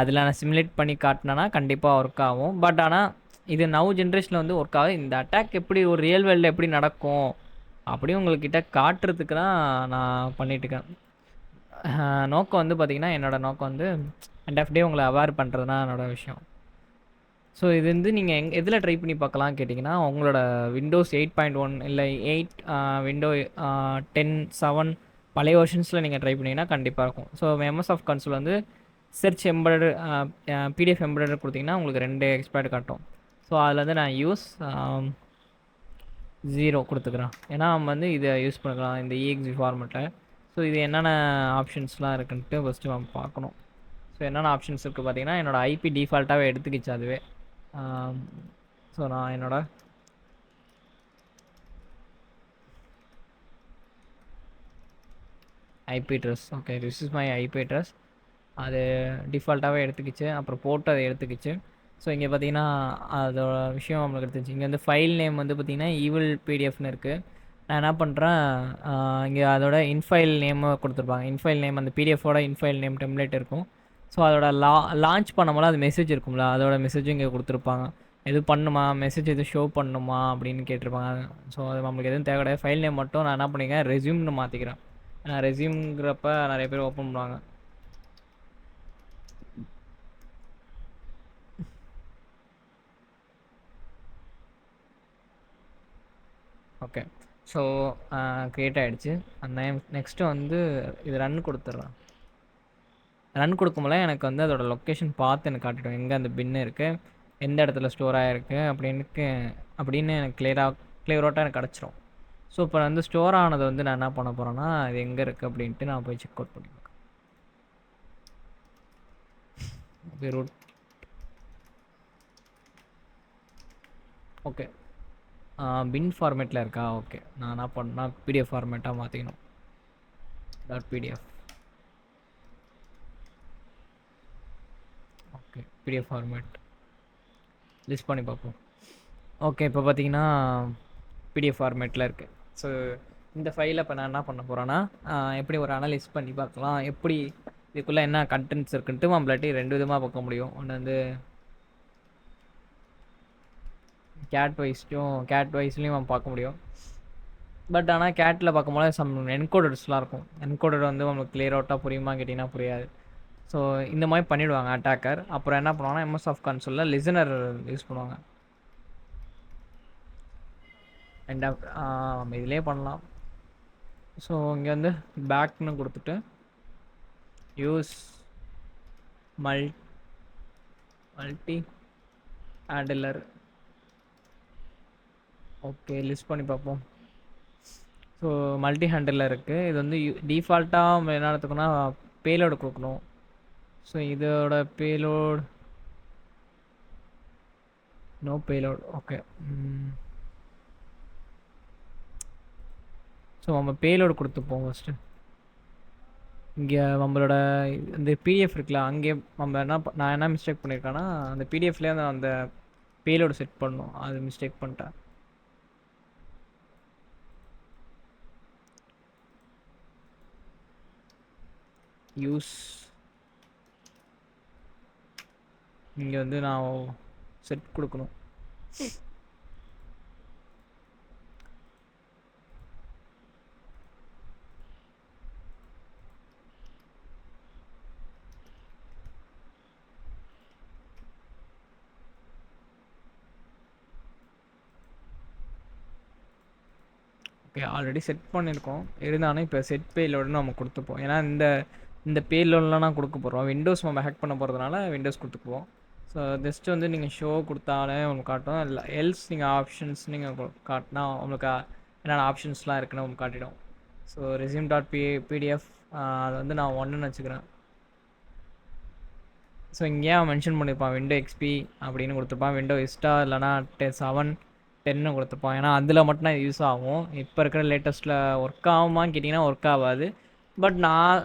அதில் நான் சிமுலேட் பண்ணி காட்டினேன்னா கண்டிப்பாக ஒர்க் ஆகும். பட் ஆனால் இது நவ் ஜென்ரேஷனில் வந்து ஒர்க் ஆகும். இந்த அட்டாக் எப்படி ஒரு ரியல் வேர்ல்டில் எப்படி நடக்கும் அப்படி உங்கள்கிட்ட காட்டுறதுக்கு தான் நான் பண்ணிட்டுருக்கேன். நோக்கம் வந்து பார்த்திங்கன்னா என்னோடய நோக்கம் வந்து அண்ட் ஆஃப் டே உங்களை அவேர் பண்ணுறது தான் என்னோடய விஷயம். ஸோ இது வந்து நீங்கள் எதில் ட்ரை பண்ணி பார்க்கலாம் கேட்டிங்கன்னா, உங்களோட விண்டோஸ் 8.1 இல்லை விண்டோ 10 7 பழைய வெர்ஷன்ஸில் நீங்கள் ட்ரை பண்ணிங்கன்னா கண்டிப்பாக இருக்கும். ஸோ எம்எஸ்எஃப் கன்சோல் வந்து செர்ச் எம்பெடட் பிடிஎஃப் எம்பெடட் கொடுத்தீங்கன்னா உங்களுக்கு 2 எக்ஸ்பேர்ட் காட்டும். ஸோ அதில் வந்து நான் யூஸ் 0 கொடுத்துக்கிறேன். ஏன்னா நம்ம வந்து இதை யூஸ் பண்ணிக்கலாம் இந்த EXE ஃபார்மெட்டில். ஸோ இது என்னென்ன ஆப்ஷன்ஸ்லாம் இருக்குன்ட்டு ஃபஸ்ட்டு நம்ம பார்க்கணும். ஸோ என்னென்ன ஆப்ஷன்ஸ் இருக்குது பார்த்தீங்கன்னா, என்னோடய ஐபி டிஃபால்ட்டாகவே எடுத்துக்கிச்சு அதுவே. ஸோ நான் என்னோட IP address okay this is my IP address அது டிஃபால்ட்டாகவே எடுத்துக்கிச்சு. அப்புறம் போட்டு அதை எடுத்துக்கிச்சு. ஸோ இங்கே பார்த்தீங்கன்னா அதோட விஷயம் நம்மளுக்கு எடுத்துச்சு. இங்கே வந்து ஃபைல் நேம் வந்து பார்த்திங்கன்னா ஈவில் பிடிஎஃப்னு இருக்குது. நான் என்ன பண்ணுறேன், இங்கே அதோட இன்ஃபைல் நேமு கொடுத்துருப்பாங்க. இன்ஃபைல் நேம் அந்த பிடிஎஃபோட இன்ஃபைல் நேம் டெம்ப்ளேட் இருக்கும். ஸோ அதோட லான்ச் பண்ணும்போது அது மெசேஜ் இருக்கும்ல, அதோட மெசேஜும் இங்கே கொடுத்துருப்பாங்க. எது பண்ணுமா மெசேஜ் எதுவும் ஷோ பண்ணுமா அப்படின்னு கேட்டிருப்பாங்க. ஸோ அது நம்மளுக்கு எதுவும் தேவை கிடையாது. ஃபைல் நேம் மட்டும் நான் என்ன பண்ணிக்கிறேன் ரெஸ்யூம்னு மாற்றிக்கிறேன். ஏன்னா ரெஸ்யூம்ங்கிறப்ப நிறைய பேர் ஓப்பன் பண்ணுவாங்க. ஓகே, ஸோ க்ரியேட் ஆகிடுச்சு அந்த நேம். நெக்ஸ்ட்டு வந்து இது ரன் கொடுத்துட்றேன். ரன் கொடுக்கும்போல எனக்கு வந்து அதோட லொக்கேஷன் பார்த்து எனக்கு காட்டிடும் எங்கே அந்த பின்னு இருக்குது, எந்த இடத்துல ஸ்டோர் ஆகிருக்கு அப்படின்னு எனக்கு கிளியராக எனக்கு கிடச்சிரும். ஸோ இப்போ வந்து ஸ்டோர் ஆனது வந்து நான் என்ன பண்ண போகிறேன்னா இது எங்கே இருக்குது அப்படின்ட்டு நான் போய் செக் அவுட் பண்ணிப்பேன். ரூட் ஓகே, பின் ஃபார்மேட்டில் இருக்கா? ஓகே, நான் என்ன பண்ணால் பிடிஎஃப் ஃபார்மேட்டாக மாற்றிக்கணும். .pdf okay, PDF format list பண்ணி பார்ப்போம். ஓகே, இப்போ பார்த்தீங்கன்னா பிடிஎஃப் ஃபார்மேட்டில் இருக்குது. ஸோ இந்த ஃபைலை இப்போ நான் என்ன பண்ண போகிறேன்னா எப்படி ஒரு அனலைஸ் பண்ணி பார்க்கலாம், எப்படி இதுக்குள்ளே என்ன கண்டென்ட்ஸ் இருக்குன்ட்டு நம்மளாட்டி 2 விதமாக பார்க்க முடியும். ஒன்று வந்து கேட் வைஸ்லையும் நம்ம பார்க்க முடியும். பட் ஆனால் கேட்டில் பார்க்கும்போது சம் என்கோடர்ஸ்லாம் இருக்கும். என்கோடர் வந்து நம்மளுக்கு கிளியர் அவுட்டாக புரியுமா கேட்டிங்கன்னா புரியாது. ஸோ இந்த மாதிரி பண்ணிவிடுவாங்க அட்டாக்கர். அப்புறம் என்ன பண்ணுவாங்கன்னா எம்எஸ்எஃப் கன்சோலில் லிசனர் யூஸ் பண்ணுவாங்க. அண்ட் நம்ம இதிலே பண்ணலாம். ஸோ இங்கே வந்து பேக்னு கொடுத்துட்டு use multi handler okay list பண்ணி பார்ப்போம். ஸோ மல்டி ஹேண்டிலர் இருக்குது. இது வந்து டிஃபால்ட்டாக என்ன எடுத்துக்கோன்னா பேலோடு கொடுக்கணும். ஸோ இதோட payload no payload okay. So நம்ம பேலோடு கொடுத்துப்போம் ஃபஸ்ட்டு. இங்கே நம்மளோட இந்த பிடிஎஃப் இருக்குல்ல, அங்கே நம்ம நான் என்ன மிஸ்டேக் பண்ணியிருக்கேன்னா அந்த பிடிஎஃப்லேயே அந்த பேலோடு செட் பண்ணணும், அது மிஸ்டேக் பண்ணிட்டேன். யூஸ் இங்கே வந்து நான் செட் கொடுக்கணும். ஓகே ஆல்ரெடி செட் பண்ணியிருக்கோம். இருந்தாலும் இப்போ செட் பேலோடுன்னு நம்ம கொடுத்துப்போம். ஏன்னா இந்த பேலோடலாம் நான் கொடுக்க போகிறோம். விண்டோஸ் நம்ம ஹேக் பண்ண போகிறதுனால விண்டோஸ் கொடுத்துக்குவோம். ஸோ ஜஸ்ட் வந்து நீங்கள் ஷோ கொடுத்தாலே உங்களுக்கு காட்டும். இல்லை எல்ஸ் நீங்கள் ஆப்ஷன்ஸ் நீங்கள் காட்டினா உங்களுக்கு என்னென்ன ஆப்ஷன்ஸ்லாம் இருக்குன்னு உங்களுக்கு காட்டிடும். ஸோ ரெஸ்யூம் டாட் பிடிஎஃப் அது வந்து நான் 1ன்னு வச்சுக்கிறேன். ஸோ இங்கேயே அவன் மென்ஷன் பண்ணியிருப்பான் விண்டோ எக்ஸ்பி அப்படின்னு கொடுத்துருப்பான். விண்டோ விஸ்டா இல்லைனா 7 10ன்னு கொடுத்துருப்பான். ஏன்னா அதில் மட்டும் தான் யூஸ் ஆகும். இப்போ இருக்கிற லேட்டஸ்ட்டில் ஒர்க் ஆகுமான்னு கேட்டிங்கன்னா ஒர்க் ஆகாது. பட் நான்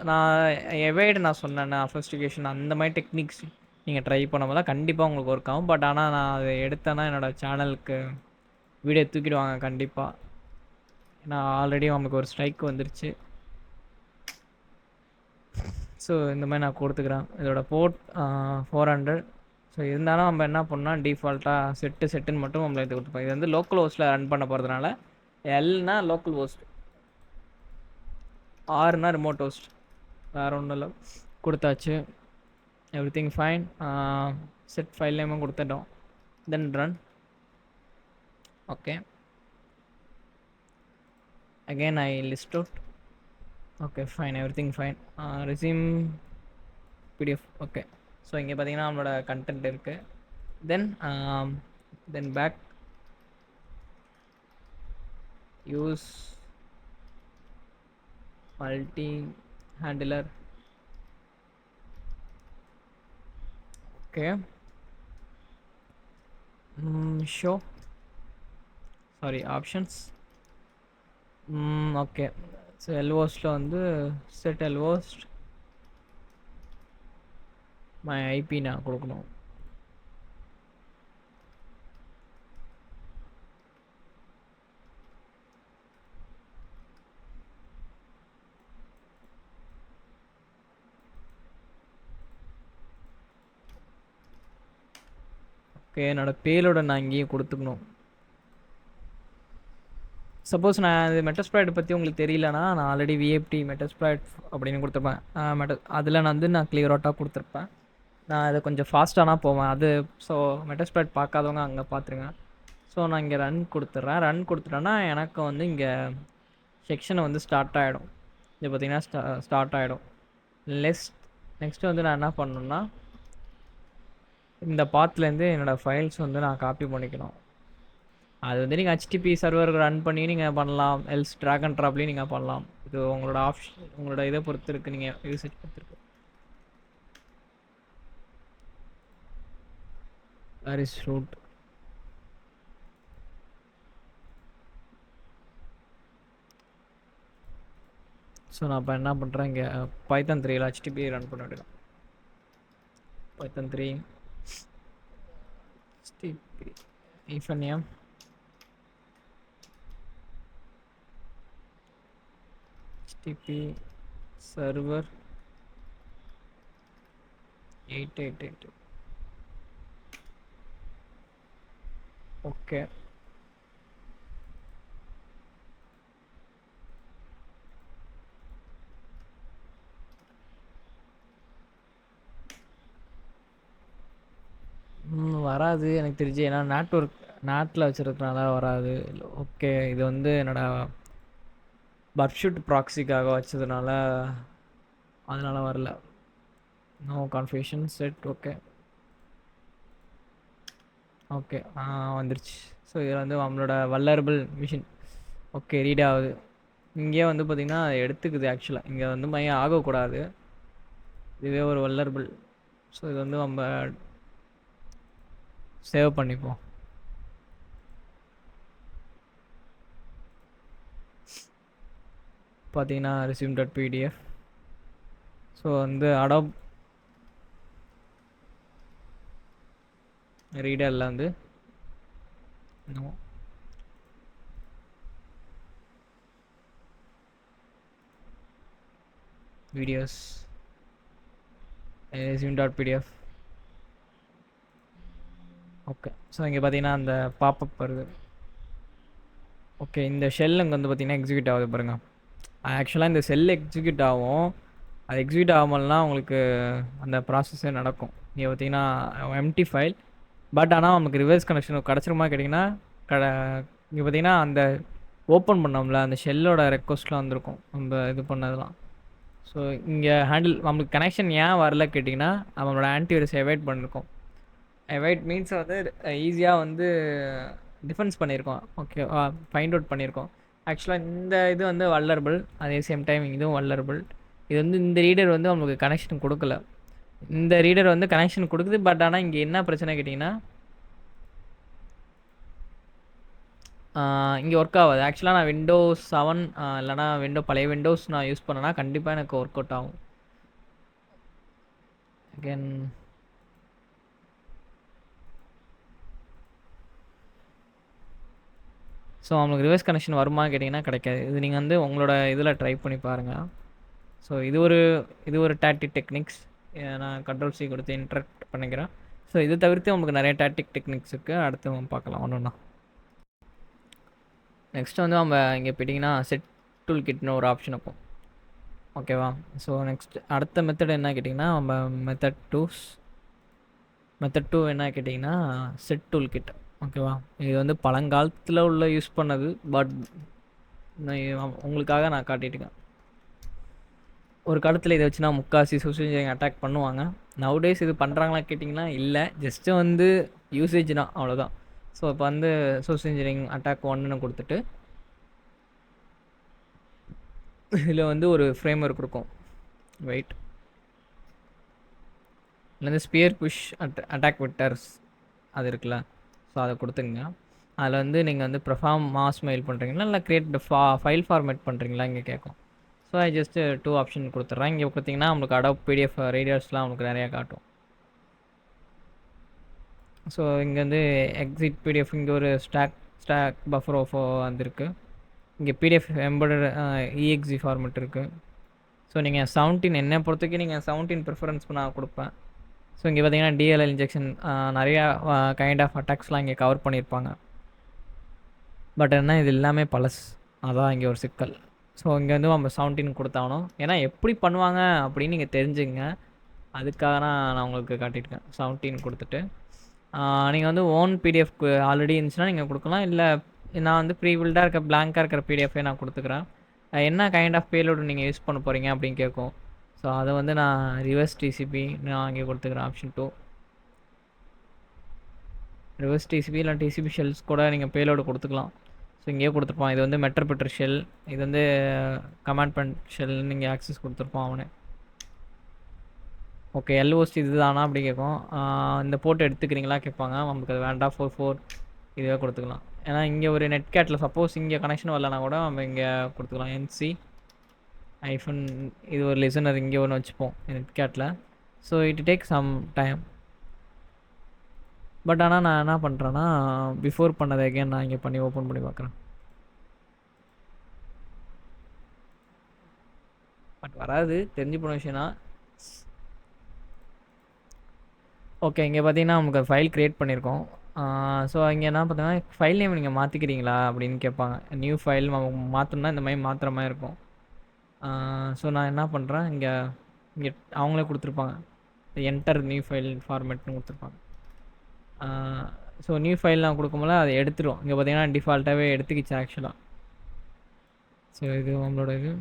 எவைடு நான் சொன்னேன் அஃபஸ்டிகேஷன் அந்த மாதிரி டெக்னிக்ஸ் நீங்கள் ட்ரை பண்ணும்போது கண்டிப்பாக உங்களுக்கு ஒர்க் ஆகும். பட் ஆனால் நான் அதை எடுத்தேன்னா என்னோடய சேனலுக்கு வீடியோ தூக்கிடுவாங்க கண்டிப்பாக. ஏன்னா ஆல்ரெடி நமக்கு ஒரு ஸ்ட்ரைக் வந்துருச்சு. ஸோ இந்த மாதிரி நான் கொடுத்துக்கிறேன். இதோட போர்ட் 400. ஸோ இருந்தாலும் நம்ம என்ன பண்ணால் டிஃபால்ட்டாக செட்டுன்னு மட்டும் நம்மளை இது கொடுத்துப்போம். இது வந்து லோக்கல் ஹோஸ்ட்டில் ரன் பண்ண போகிறதுனால எல்னா லோக்கல் ஹோஸ்ட், ஆர்னா ரிமோட் ஹோஸ்ட், வேறு ஒன்றும் இல்லை. கொடுத்தாச்சு. Everything fine. Set file நேமும் கொடுத்துட்டோம். Then run. Okay again I list out. Okay fine, everything fine. Resume PDF. Okay so இங்கே பார்த்தீங்கன்னா நம்மளோட கண்டென்ட் இருக்குது. Then back use multi handler. Okay show sorry options. Okay so எல்ஓஸ்ட்டில் வந்து set எல்ஓஸ்ட் my IP நான் கொடுக்கணும். Okay என்னோடய பேலோட நான் இங்கேயும் கொடுத்துக்கணும். சப்போஸ் நான் இது மெட்டஸ்ப்ராய்ட் பற்றி உங்களுக்கு தெரியலனா நான் ஆல்ரெடி விஎப்டி மெட்டஸ்ப்ராய்ட் அப்படின்னு கொடுத்துருப்பேன். அதில் நான் கிளியராட்டாக கொடுத்துருப்பேன். நான் அதை கொஞ்சம் ஃபாஸ்ட்டானா போவேன் அது. ஸோ மெட்டஸ்ப்ராய்ட் பார்க்காதவங்க அங்கே பார்த்துருங்க. ஸோ நான் இங்கே ரன் கொடுத்துட்றேன். ரன் கொடுத்துட்டேன்னா எனக்கு வந்து இங்கே செக்ஷனை வந்து ஸ்டார்ட் ஆகிடும். இது பார்த்திங்கன்னா ஸ்டார்ட் ஆகிடும். நெக்ஸ்ட்டு வந்து நான் என்ன பண்ணணுன்னா இந்த பாத்துலேருந்து என்னோடய ஃபைல்ஸ் வந்து நான் காப்பி பண்ணிக்கணும். அது வந்து நீங்கள் ஹெச்டிபி சர்வர் ரன் பண்ணி நீங்கள் பண்ணலாம். எல்ஸ் ட்ராக் அண்ட் ட்ராப்லேயும் நீங்கள் பண்ணலாம். இது உங்களோட ஆப்ஷன், உங்களோட இதை பொறுத்து இருக்குது, நீங்கள் யூசேஜ் பொறுத்து இருக்குது. Where is root. ஸோ நான் இப்போ என்ன பண்ணுறேன், இங்கே பைத்தன் 3ல் ஹெச்டிபி ரன் பண்ண வேண்டியதான். பைத்தன் 3 ஹெச்டிபி ஈஃபன்யம் HTTP server 888. ஓகே வராது எனக்கு தெரிஞ்சு. ஏன்னா நாட்டில் வச்சுருக்கனால வராது. ஓகே இது வந்து என்னோடய பர்ஷூட் ப்ராக்ஸிக்காக வச்சதுனால அதனால் வரல. No confusion set. Okay okay வந்துருச்சு. ஸோ இதில் வந்து நம்மளோட வல்லரபிள் மிஷின் ஓகே ரீட் ஆகுது. இங்கே வந்து பார்த்திங்கன்னா எடுத்துக்குது. ஆக்சுவலாக இங்கே வந்து மையம் ஆகக்கூடாது. இதுவே ஒரு வல்லரபிள். ஸோ இது வந்து நம்ம சேவ் பண்ணிப்போம். பார்த்தீங்கன்னா resume.pdf. ஸோ வந்து அடாப் ரீடரில் வந்து வீடியோஸ் resume.pdf. ஓகே ஸோ இங்கே பார்த்தீங்கன்னா அந்த பாப்பப் வருது. ஓகே இந்த ஷெல் அங்கே வந்து பார்த்திங்கன்னா எக்ஸிக்யூட் ஆகுது பாருங்கள். ஆக்சுவலாக இந்த செல் எக்ஸிக்யூட் ஆகும். அது எக்ஸிக்யூட் ஆகாமல்னா உங்களுக்கு அந்த ப்ராசஸே நடக்கும். நீங்கள் பார்த்தீங்கன்னா எம்டி ஃபைல். பட் ஆனால் நமக்கு ரிவர்ஸ் கனெக்ஷன் கிடச்சிருமா கேட்டிங்கன்னா இங்கே பார்த்தீங்கன்னா அந்த ஓப்பன் பண்ணோம்ல அந்த ஷெல்லோட ரெக்வஸ்ட்லாம் வந்திருக்கும் நம்ம இது பண்ணதெல்லாம். ஸோ இங்கே ஹேண்டில் நம்மளுக்கு கனெக்ஷன் ஏன் வரல கேட்டிங்கன்னா நம்மளோட ஆன்டிவைரஸ் எவாய்ட் பண்ணியிருக்கோம். எவாய்ட் மீன்ஸ் வந்து ஈஸியாக வந்து டிஃபென்ஸ் பண்ணியிருக்கோம். ஓகே, ஃபைண்ட் அவுட் பண்ணியிருக்கோம். ஆக்சுவலாக இந்த இது வந்து வல்லரபிள், அதே சேம் டைம் இதுவும் வல்லரபிள். இது வந்து இந்த ரீடர் வந்து நம்மளுக்கு கனெக்ஷன் கொடுக்கல. இந்த ரீடர் வந்து கனெக்ஷன் கொடுக்குது. பட் ஆனால் இங்கே என்ன பிரச்சனை கேட்டிங்கன்னா இங்கே ஒர்க் ஆகாது. ஆக்சுவலாக நான் விண்டோஸ் 7 இல்லைனா பழைய விண்டோஸ் நான் யூஸ் பண்ணேன்னா கண்டிப்பாக எனக்கு ஒர்க் அவுட் ஆகும். அகேன் ஸோ அவங்களுக்கு ரிவர்ஸ் கனெக்ஷன் வருமான்னு கேட்டிங்கன்னா கிடைக்காது. இது நீங்கள் வந்து உங்களோட இதில் ட்ரை பண்ணி பாருங்கள். ஸோ இது ஒரு டாக்டிக் டெக்னிக்ஸ். நான் கண்ட்ரோல் சி கொடுத்து இன்டரக்ட் பண்ணிக்கிறேன். ஸோ இது தவிர்த்து உங்களுக்கு நிறைய டாக்டிக் டெக்னிக்ஸ் இருக்குது. அடுத்து நம்ம பார்க்கலாம் ஒன்றுன்னா. நெக்ஸ்ட் வந்து நம்ம இங்கே போய்ட்டிங்கன்னா செட் டூல் கிட்னு ஒரு ஆப்ஷன் இருக்கும். ஓகேவா? ஸோ நெக்ஸ்ட் அடுத்த மெத்தட் என்ன கேட்டிங்கன்னா நம்ம மெத்தட் 2 என்ன கேட்டிங்கன்னா செட் டூல் கிட். ஓகேவா? இது வந்து பழங்காலத்தில் உள்ள யூஸ் பண்ணது. பட் உங்களுக்காக நான் காட்டிட்டுருக்கேன். ஒரு காலத்தில் இதை வச்சு நான் முக்காசி சோஷியல் இன்ஜினியரிங் அட்டாக் பண்ணுவாங்க. நவடேஸ் இது பண்ணுறாங்களா கேட்டிங்கன்னா இல்லை, ஜஸ்ட்டு வந்து யூசேஜ் தான், அவ்வளோதான். ஸோ இப்போ வந்து சோஷியல் இன்ஜினியரிங் அட்டாக் 1ன்னு கொடுத்துட்டு இதில் வந்து ஒரு ஃப்ரேம் ஒர்க் இருக்கும். வெயிட் இல்லை ஸ்பியர் புஷ் அட்டாக் விட்டர்ஸ் அது இருக்குல்ல, ஸோ அதை கொடுத்துங்க. அதில் வந்து நீங்கள் வந்து ப்ரஃபார்ம் மாஸ் மெயில் பண்ணுறீங்களா இல்லை கிரியேட் ஃபைல் ஃபார்மேட் பண்ணுறீங்களா இங்கே கேட்கும். ஸோ அது ஜஸ்ட்டு 2 ஆப்ஷன் கொடுத்துட்றேன். இங்கே பார்த்தீங்கன்னா நம்மளுக்கு அடாப் பிடிஎஃப் ரீடர்ஸ்லாம் நம்மளுக்கு நிறையா காட்டும். ஸோ இங்கே வந்து எக்ஸிட் பிடிஎஃப், இங்கே ஒரு ஸ்டாக் பஃபர் ஓஃபோ வந்திருக்கு. இங்கே பிடிஎஃப் எம்பெடட் இஎக்ஸி ஃபார்மேட் இருக்குது. ஸோ நீங்கள் 17 என்னை பொறுத்தவரைக்கும் நீங்கள் 17 ப்ரிஃபரன்ஸ் நான் கொடுப்பேன். ஸோ இங்கே பார்த்தீங்கன்னா டிஎல்எல் இன்ஜெக்ஷன் நிறையா கைண்ட் ஆஃப் அட்டாக்ஸ்லாம் இங்கே கவர் பண்ணியிருப்பாங்க. பட் என்ன இது எல்லாமே பழசு, அதான் இங்கே ஒரு சிக்கல். ஸோ இங்கே வந்து நம்ம 17 கொடுத்தாகணும். ஏன்னா எப்படி பண்ணுவாங்க அப்படின்னு நீங்கள் தெரிஞ்சுங்க. அதுக்காக நான் உங்களுக்கு காட்டியிருக்கேன். 17 கொடுத்துட்டு நீங்கள் வந்து ஓன் பிடிஎஃப் ஆல்ரெடி இருந்துச்சுன்னா நீங்கள் கொடுக்கலாம். இல்லை நான் வந்து ப்ரீ பில்டாக இருக்க பிளாங்காக இருக்கிற பிடிஎஃபே நான் கொடுத்துக்கிறேன். என்ன கைண்ட் ஆஃப் பேலோடு நீங்கள் யூஸ் பண்ண போகிறீங்க அப்படின்னு கேட்கும். ஸோ அதை வந்து நான் ரிவர்ஸ் டிசிபி நான் இங்கே கொடுத்துக்கிறேன். ஆப்ஷன் 2 ரிவர்ஸ் டிசிபி இல்லை டிசிபி ஷெல்ஸ் கூட நீங்கள் பேலோடு கொடுத்துக்கலாம். ஸோ இங்கேயே கொடுத்துருப்பான். இது வந்து மெட்டர்பிட்டர் ஷெல், இது வந்து கமாண்ட் பண்ட் ஷெல், நீங்கள் ஆக்சஸ் கொடுத்துருப்பான் அவனே. ஓகே, எல்ஓசி இது தானா அப்படி கேட்கும். இந்த போட்டு எடுத்துக்கிறீங்களா கேட்பாங்க. நமக்கு அது வேண்டாம், 44 இதுவே கொடுத்துக்கலாம். ஏன்னா இங்கே ஒரு நெட் கேட்டில் சப்போஸ் இங்கே கனெக்ஷன் வரலனா கூட நம்ம இங்கே கொடுத்துக்கலாம். என்சி ஐஃபன் இது ஒரு லிசனர் இங்கே ஒன்று வச்சுப்போம் நெட் கேட்டில். So it take some time. But ஆனால் நான் என்ன பண்ணுறேன்னா பிஃபோர் பண்ணதை அகேன் நான் இங்கே பண்ணி ஓப்பன் பண்ணி பார்க்குறேன். பட் வராது, தெரிஞ்சு போன விஷயம்னா. ஓகே, இங்கே பார்த்தீங்கன்னா நமக்கு ஃபைல் க்ரியேட் பண்ணியிருக்கோம். ஸோ இங்கே என்ன பார்த்தீங்கன்னா ஃபைல் நேம் நீங்கள் மாற்றிக்கிறீங்களா அப்படின்னு கேட்பாங்க. நியூ ஃபைல் மாற்றணும்னா இந்த மாதிரி மாற்றுற மாதிரி இருக்கும். ஸோ நான் என்ன பண்ணுறேன், இங்கே அவங்களே கொடுத்துருப்பாங்க என்டர் நியூ ஃபைல் ஃபார்மேட்னு கொடுத்துருப்பாங்க. ஸோ நியூ ஃபைல் நான் கொடுக்கும்போது அதை எடுத்துரும். இங்கே பார்த்தீங்கன்னா டிஃபால்ட்டாகவே எடுத்துக்கிச்சு ஆக்சுவலாக. ஸோ இது நம்மளோட இது.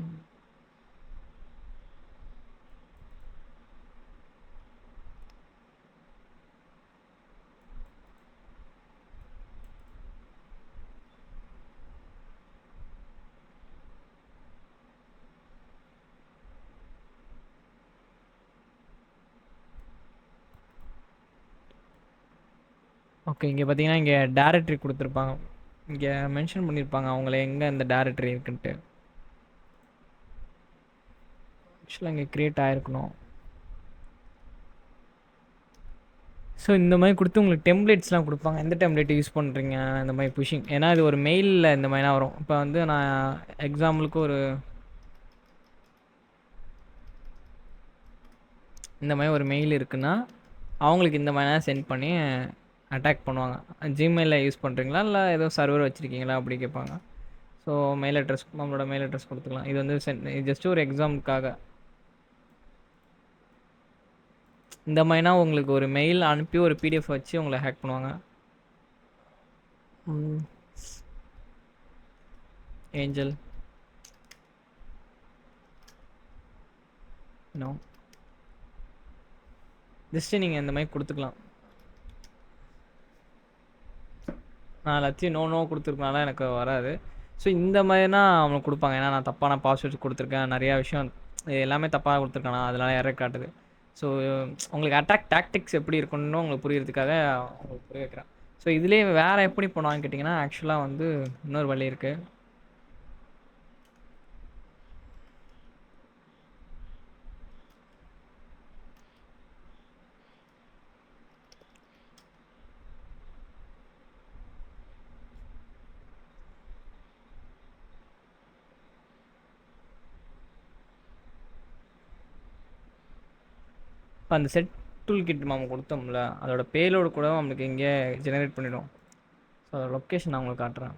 ஓகே, இங்கே பார்த்தீங்கன்னா இங்கே டேரக்டரி கொடுத்துருப்பாங்க. இங்கே மென்ஷன் பண்ணியிருப்பாங்க அவங்கள எங்கே இந்த டேரக்டரி இருக்குன்ட்டு. ஆக்சுவலாக இங்கே க்ரியேட் ஆகிருக்கணும். ஸோ இந்த மாதிரி கொடுத்து உங்களுக்கு டெம்ப்ளேட்ஸ்லாம் கொடுப்பாங்க. எந்த டெம்ப்ளேட் யூஸ் பண்ணுறீங்க இந்த மாதிரி புஷிங். ஏன்னா இது ஒரு மெயிலில் இந்த மாதிரிலாம் வரும். இப்போ வந்து நான் எக்ஸாம்பிளுக்கு இந்த மாதிரி ஒரு மெயில் இருக்குன்னா அவங்களுக்கு இந்த மாதிரிலாம் சென்ட் பண்ணி அட்டாக் பண்ணுவாங்க. ஜிமெயிலில் யூஸ் பண்ணுறீங்களா இல்லை ஏதோ சர்வர் வச்சுருக்கீங்களா அப்படி கேட்பாங்க. ஸோ மெயில் அட்ரஸ், நம்மளோட மெயில் அட்ரஸ் கொடுத்துக்கலாம். இது வந்து ஜஸ்ட் ஒரு எக்ஸாம்பிளுக்காக. இந்த மாதிரினா உங்களுக்கு ஒரு மெயில் அனுப்பி ஒரு பிடிஎஃப் வச்சு உங்களை ஹேக் பண்ணுவாங்க. ஏஞ்சல் நோ ஜஸ்ட்டு நீங்கள் இந்த மாதிரி கொடுத்துக்கலாம். நான் எல்லாத்தையும் நோ கொடுத்துருக்கனால எனக்கு வராது. ஸோ இந்த மாதிரினா அவங்களுக்கு கொடுப்பாங்க. ஏன்னா நான் தப்பான பாஸ்வேர்ட்ஸ் கொடுத்துருக்கேன், நிறையா விஷயம் எல்லாமே தப்பாக கொடுத்துருக்கேனா, அதனால எரர் காட்டுது. ஸோ உங்களுக்கு அட்டாக் டாக்டிக்ஸ் எப்படி இருக்குன்னு உங்களுக்கு புரியறதுக்காக உங்களுக்கு புரிய வைக்கிறேன். ஸோ இதுலேயே வேறு எப்படி போனான்னு கேட்டிங்கன்னா, ஆக்சுவலாக வந்து இன்னொரு வழி இருக்குது. இப்போ அந்த செட் டூல் கிட் நம்ம கொடுத்தோம்ல, அதோட பேலோடு கூட நம்மளுக்கு இங்கே ஜெனரேட் பண்ணிடும். ஸோ அதோட லொக்கேஷன் நான் உங்களுக்கு காட்டுறேன்.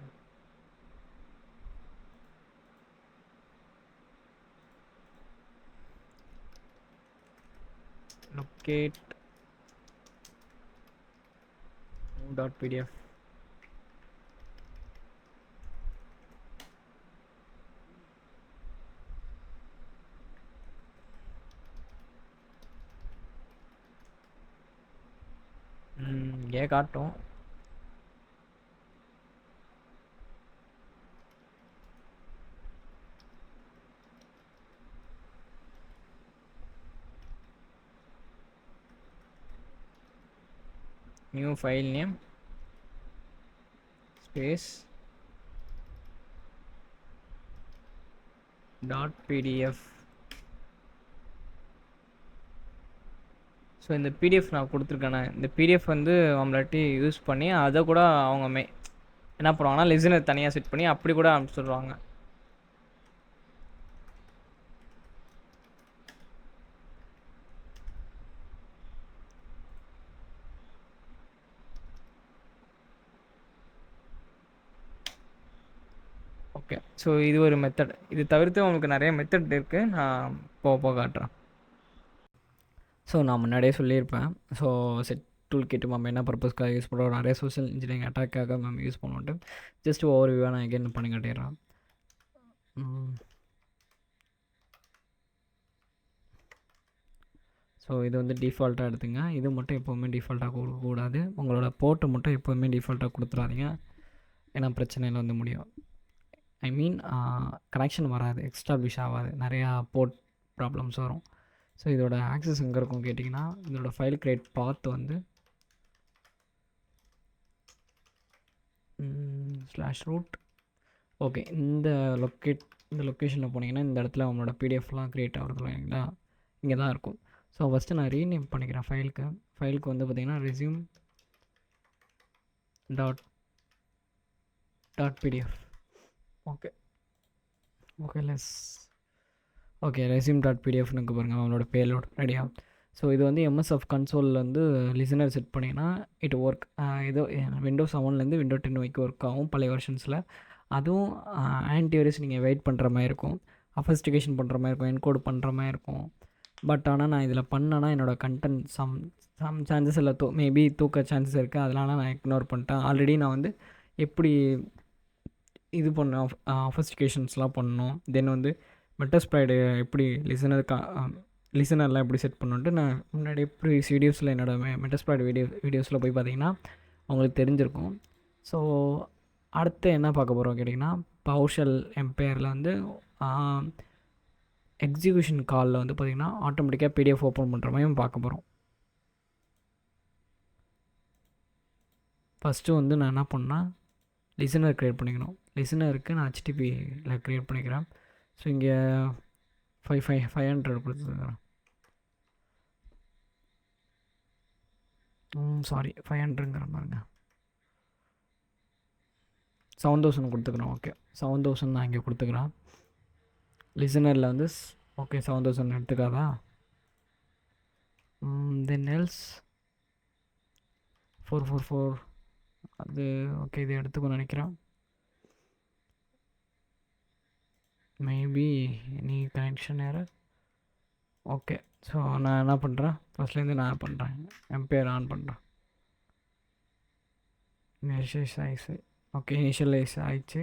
locate .pdf இங்கே காட்டும். New file name space .pdf. So இந்த பிடிஎஃப் நான் கொடுத்துருக்கேனே, இந்த பிடிஎஃப் வந்து அவங்களாட்டி யூஸ் பண்ணி அதை கூட அவங்க என்ன பண்ணுவாங்கன்னா லிசனர் தனியாக செட் பண்ணி அப்படி கூட அனுப்பிச்சுடுவாங்க. ஓகே, ஸோ இது ஒரு மெத்தட். இது தவிர்த்து உங்களுக்கு நிறைய மெத்தட் இருக்குது, நான் போக காட்டுறேன். ஸோ நான் முன்னாடியே சொல்லியிருப்பேன். ஸோ செட் டூல் கிட்டு நம்ம என்ன பர்பஸ்க்காக யூஸ் பண்ணுறோம், நிறைய சோஷியல் இன்ஜினியரிங் அட்டாக்காக நம்ம யூஸ் பண்ணுவோன்ட்டு ஜஸ்ட் ஓவர் வியூவாக நான் எகெயின் பண்ணி காட்டிடுறேன். ஸோ இது வந்து டிஃபால்ட்டாக எடுத்துங்க. இது மட்டும் எப்போவுமே டிஃபால்ட்டாக கொடுக்கக்கூடாது. உங்களோட போர்ட்டை மட்டும் எப்போவுமே டிஃபால்ட்டாக கொடுத்துறாதீங்க, ஏன்னா பிரச்சனையில் வந்து முடியும். ஐ மீன் கனெக்ஷன் வராது, எக்ஸ்டாப்ளிஷ் ஆகாது, நிறையா போர்ட் ப்ராப்ளம்ஸ் வரும். ஸோ இதோட ஆக்சஸ் எங்கே இருக்கும் கேட்டிங்கன்னா, இதோட ஃபைல் கிரியேட் பாத் வந்து /root. ஓகே, இந்த லொக்கேஷனில் போனீங்கன்னா இந்த இடத்துல அவங்களோட பிடிஎஃப்லாம் க்ரியேட் ஆகிறது இல்லைங்களா, இங்கே தான் இருக்கும். ஸோ ஃபஸ்ட்டு நான் ரீநேம் பண்ணிக்கிறேன் ஃபைலுக்கு வந்து பார்த்திங்கன்னா resume .pdf. ஓகே resume.pdfனுக்கு பாருங்கள் அவங்களோட பேலோட் ரெடியாக. ஸோ இது வந்து எம்எஸ்எஃப் கன்சோலில் வந்து லிசனர் செட் பண்ணிங்கன்னா இட் ஒர்க். ஏதோ விண்டோஸ் 7லேருந்து விண்டோ 10 வரைக்கும் ஒர்க் ஆகும் பழைய வெர்ஷன்ஸில். அதுவும் ஆன்டிவைரஸ் நீங்கள் வெயிட் பண்ணுற மாதிரி இருக்கும், அஃபஸ்டிகேஷன் பண்ணுற மாதிரி இருக்கும், என்கோட் பண்ணுற மாதிரி இருக்கும். பட் ஆனால் நான் இதில் பண்ணேன்னா என்னோடய கண்டென்ட் சம் சான்சஸ் இல்லை மேபி தூக்க சான்சஸ் இருக்குது, அதனால நான் இக்னோர் பண்ணிட்டேன். ஆல்ரெடி நான் வந்து எப்படி இது பண்ணேன், அஃபஸ்டிகேஷன்ஸ்லாம் பண்ணணும், தென் வந்து மெட்டாஸ்ப்ளாய்டு எப்படி லிசனர்லாம் எப்படி செட் பண்ணுன்ட்டு நான் முன்னாடி ப்ரீவியஸ் வீடியோஸில் என்னோடய மெட்டாஸ்ப்ளாய்டு வீடியோஸில் போய் பார்த்தீங்கன்னா அவங்களுக்கு தெரிஞ்சிருக்கும். ஸோ அடுத்து என்ன பார்க்க போகிறோம் கேட்டிங்கன்னா, பவர்ஷெல் எம்பையரில் வந்து எக்ஸிக்யூஷன் காலில் வந்து பார்த்திங்கன்னா ஆட்டோமேட்டிக்காக பிடிஎஃப் ஓப்பன் பண்ணுற மாதிரி பார்க்க போகிறோம். ஃபஸ்ட்டு வந்து நான் என்ன பண்ணால் லிசனர் க்ரியேட் பண்ணிக்கணும். லிசனருக்கு நான் HTTPயில் க்ரியேட் பண்ணிக்கிறேன். ஸோ இங்கே 500 கொடுத்துருக்குறேன். சாரி 500ங்கிற பாருங்க, 7000 கொடுத்துக்கிறேன். ஓகே 7000 நான் இங்கே கொடுத்துக்கிறேன். லிசனரில் வந்து ஓகே 7000 எடுத்துக்காதா. தென் எல்ஸ் 444 அது ஓகே, இது எடுத்துக்கணும்னு நினைக்கிறேன். Maybe any connection error. Okay, so நான் என்ன பண்ணுறேன், ஃபஸ்ட்லேருந்து நான் பண்ணுறேன், எம்பையர் ஆன் பண்ணுறேன். இனிஷியலைஸ் ஆயிடுச்சு. ஓகே இனிஷியலைஸ் ஆயிடுச்சு.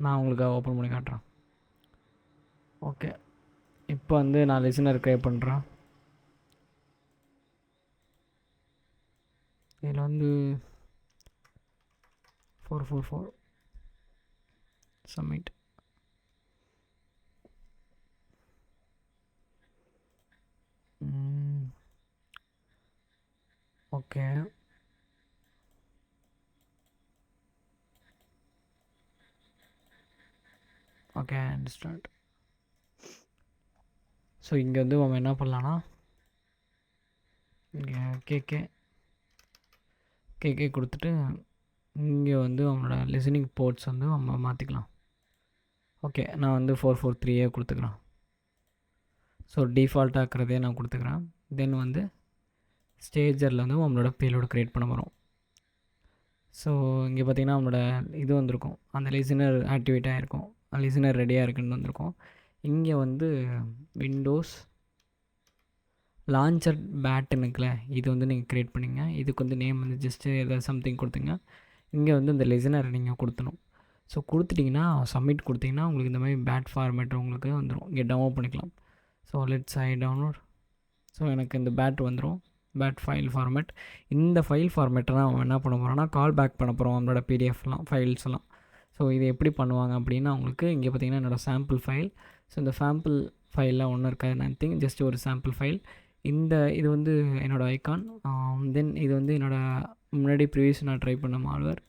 நான் உங்களுக்கு ஓப்பன் பண்ணி காட்டுறேன். ஓகே, இப்போ வந்து நான் லிசனர் க்ரியேட் பண்ணுறேன். இதில் வந்து 444 submit. Okay, okay understand. So இங்கே வந்து நம்ம என்ன பண்ணலான்னா, இங்கே கேகே கொடுத்துட்டு இங்கே வந்து அவனோட லிசனிங் போர்ட்ஸ் வந்து நம்ம மாற்றிக்கலாம். ஓகே, நான் வந்து 443 கொடுத்துக்கிறேன். ஸோ டிஃபால்ட்டாக இருக்கிறதே நான் கொடுத்துக்கிறேன். தென் வந்து ஸ்டேஜரில் வந்து நம்மளோட பேலோடு க்ரியேட் பண்ண வரும். ஸோ இங்கே பார்த்திங்கன்னா நம்மளோட இது வந்திருக்கும், அந்த லிசனர் ஆக்டிவேட் ஆகிருக்கும், லிசனர் ரெடியாக இருக்குன்னு வந்திருக்கும். இங்கே வந்து விண்டோஸ் லான்ச்சர் பேட்டுன்னு இருக்குல்ல, இது வந்து நீங்கள் க்ரியேட் பண்ணிங்க. இதுக்கு வந்து நேம் வந்து ஜஸ்ட்டு எதாவது சம்திங் கொடுத்துங்க. இங்கே வந்து இந்த லிசனரை நீங்கள் கொடுத்தணும். ஸோ கொடுத்துட்டிங்கன்னா சப்மிட் கொடுத்திங்கன்னா உங்களுக்கு இந்த மாதிரி பேட் ஃபார்மேட் உங்களுக்கு வந்துடும். இங்கே டவுன்லோட் பண்ணிக்கலாம். So let's I download. So எனக்கு இந்த பேட் வந்துடும், பேட் ஃபைல் ஃபார்மேட். இந்த ஃபைல் ஃபார்மேட்டை நான் என்ன பண்ண போகிறோன்னா கால் பேக் பண்ண போகிறோம் நம்மளோட பிடிஎஃப்லாம் ஃபைல்ஸ்லாம். ஸோ இது எப்படி பண்ணுவாங்க அப்படின்னா, உங்களுக்கு இங்கே பார்த்திங்கன்னா என்னோடய சாம்பிள் ஃபைல். ஸோ இந்த சாம்பிள் ஃபைலில் ஒன்றும் இருக்காது, நத்திங், ஜஸ்ட் ஒரு சாம்பிள் ஃபைல். இது வந்து என்னோடய ஐகான். தென் இது வந்து என்னோடய முன்னாடி ப்ரீவியஸ் நான் ட்ரை பண்ண மால்வேர்.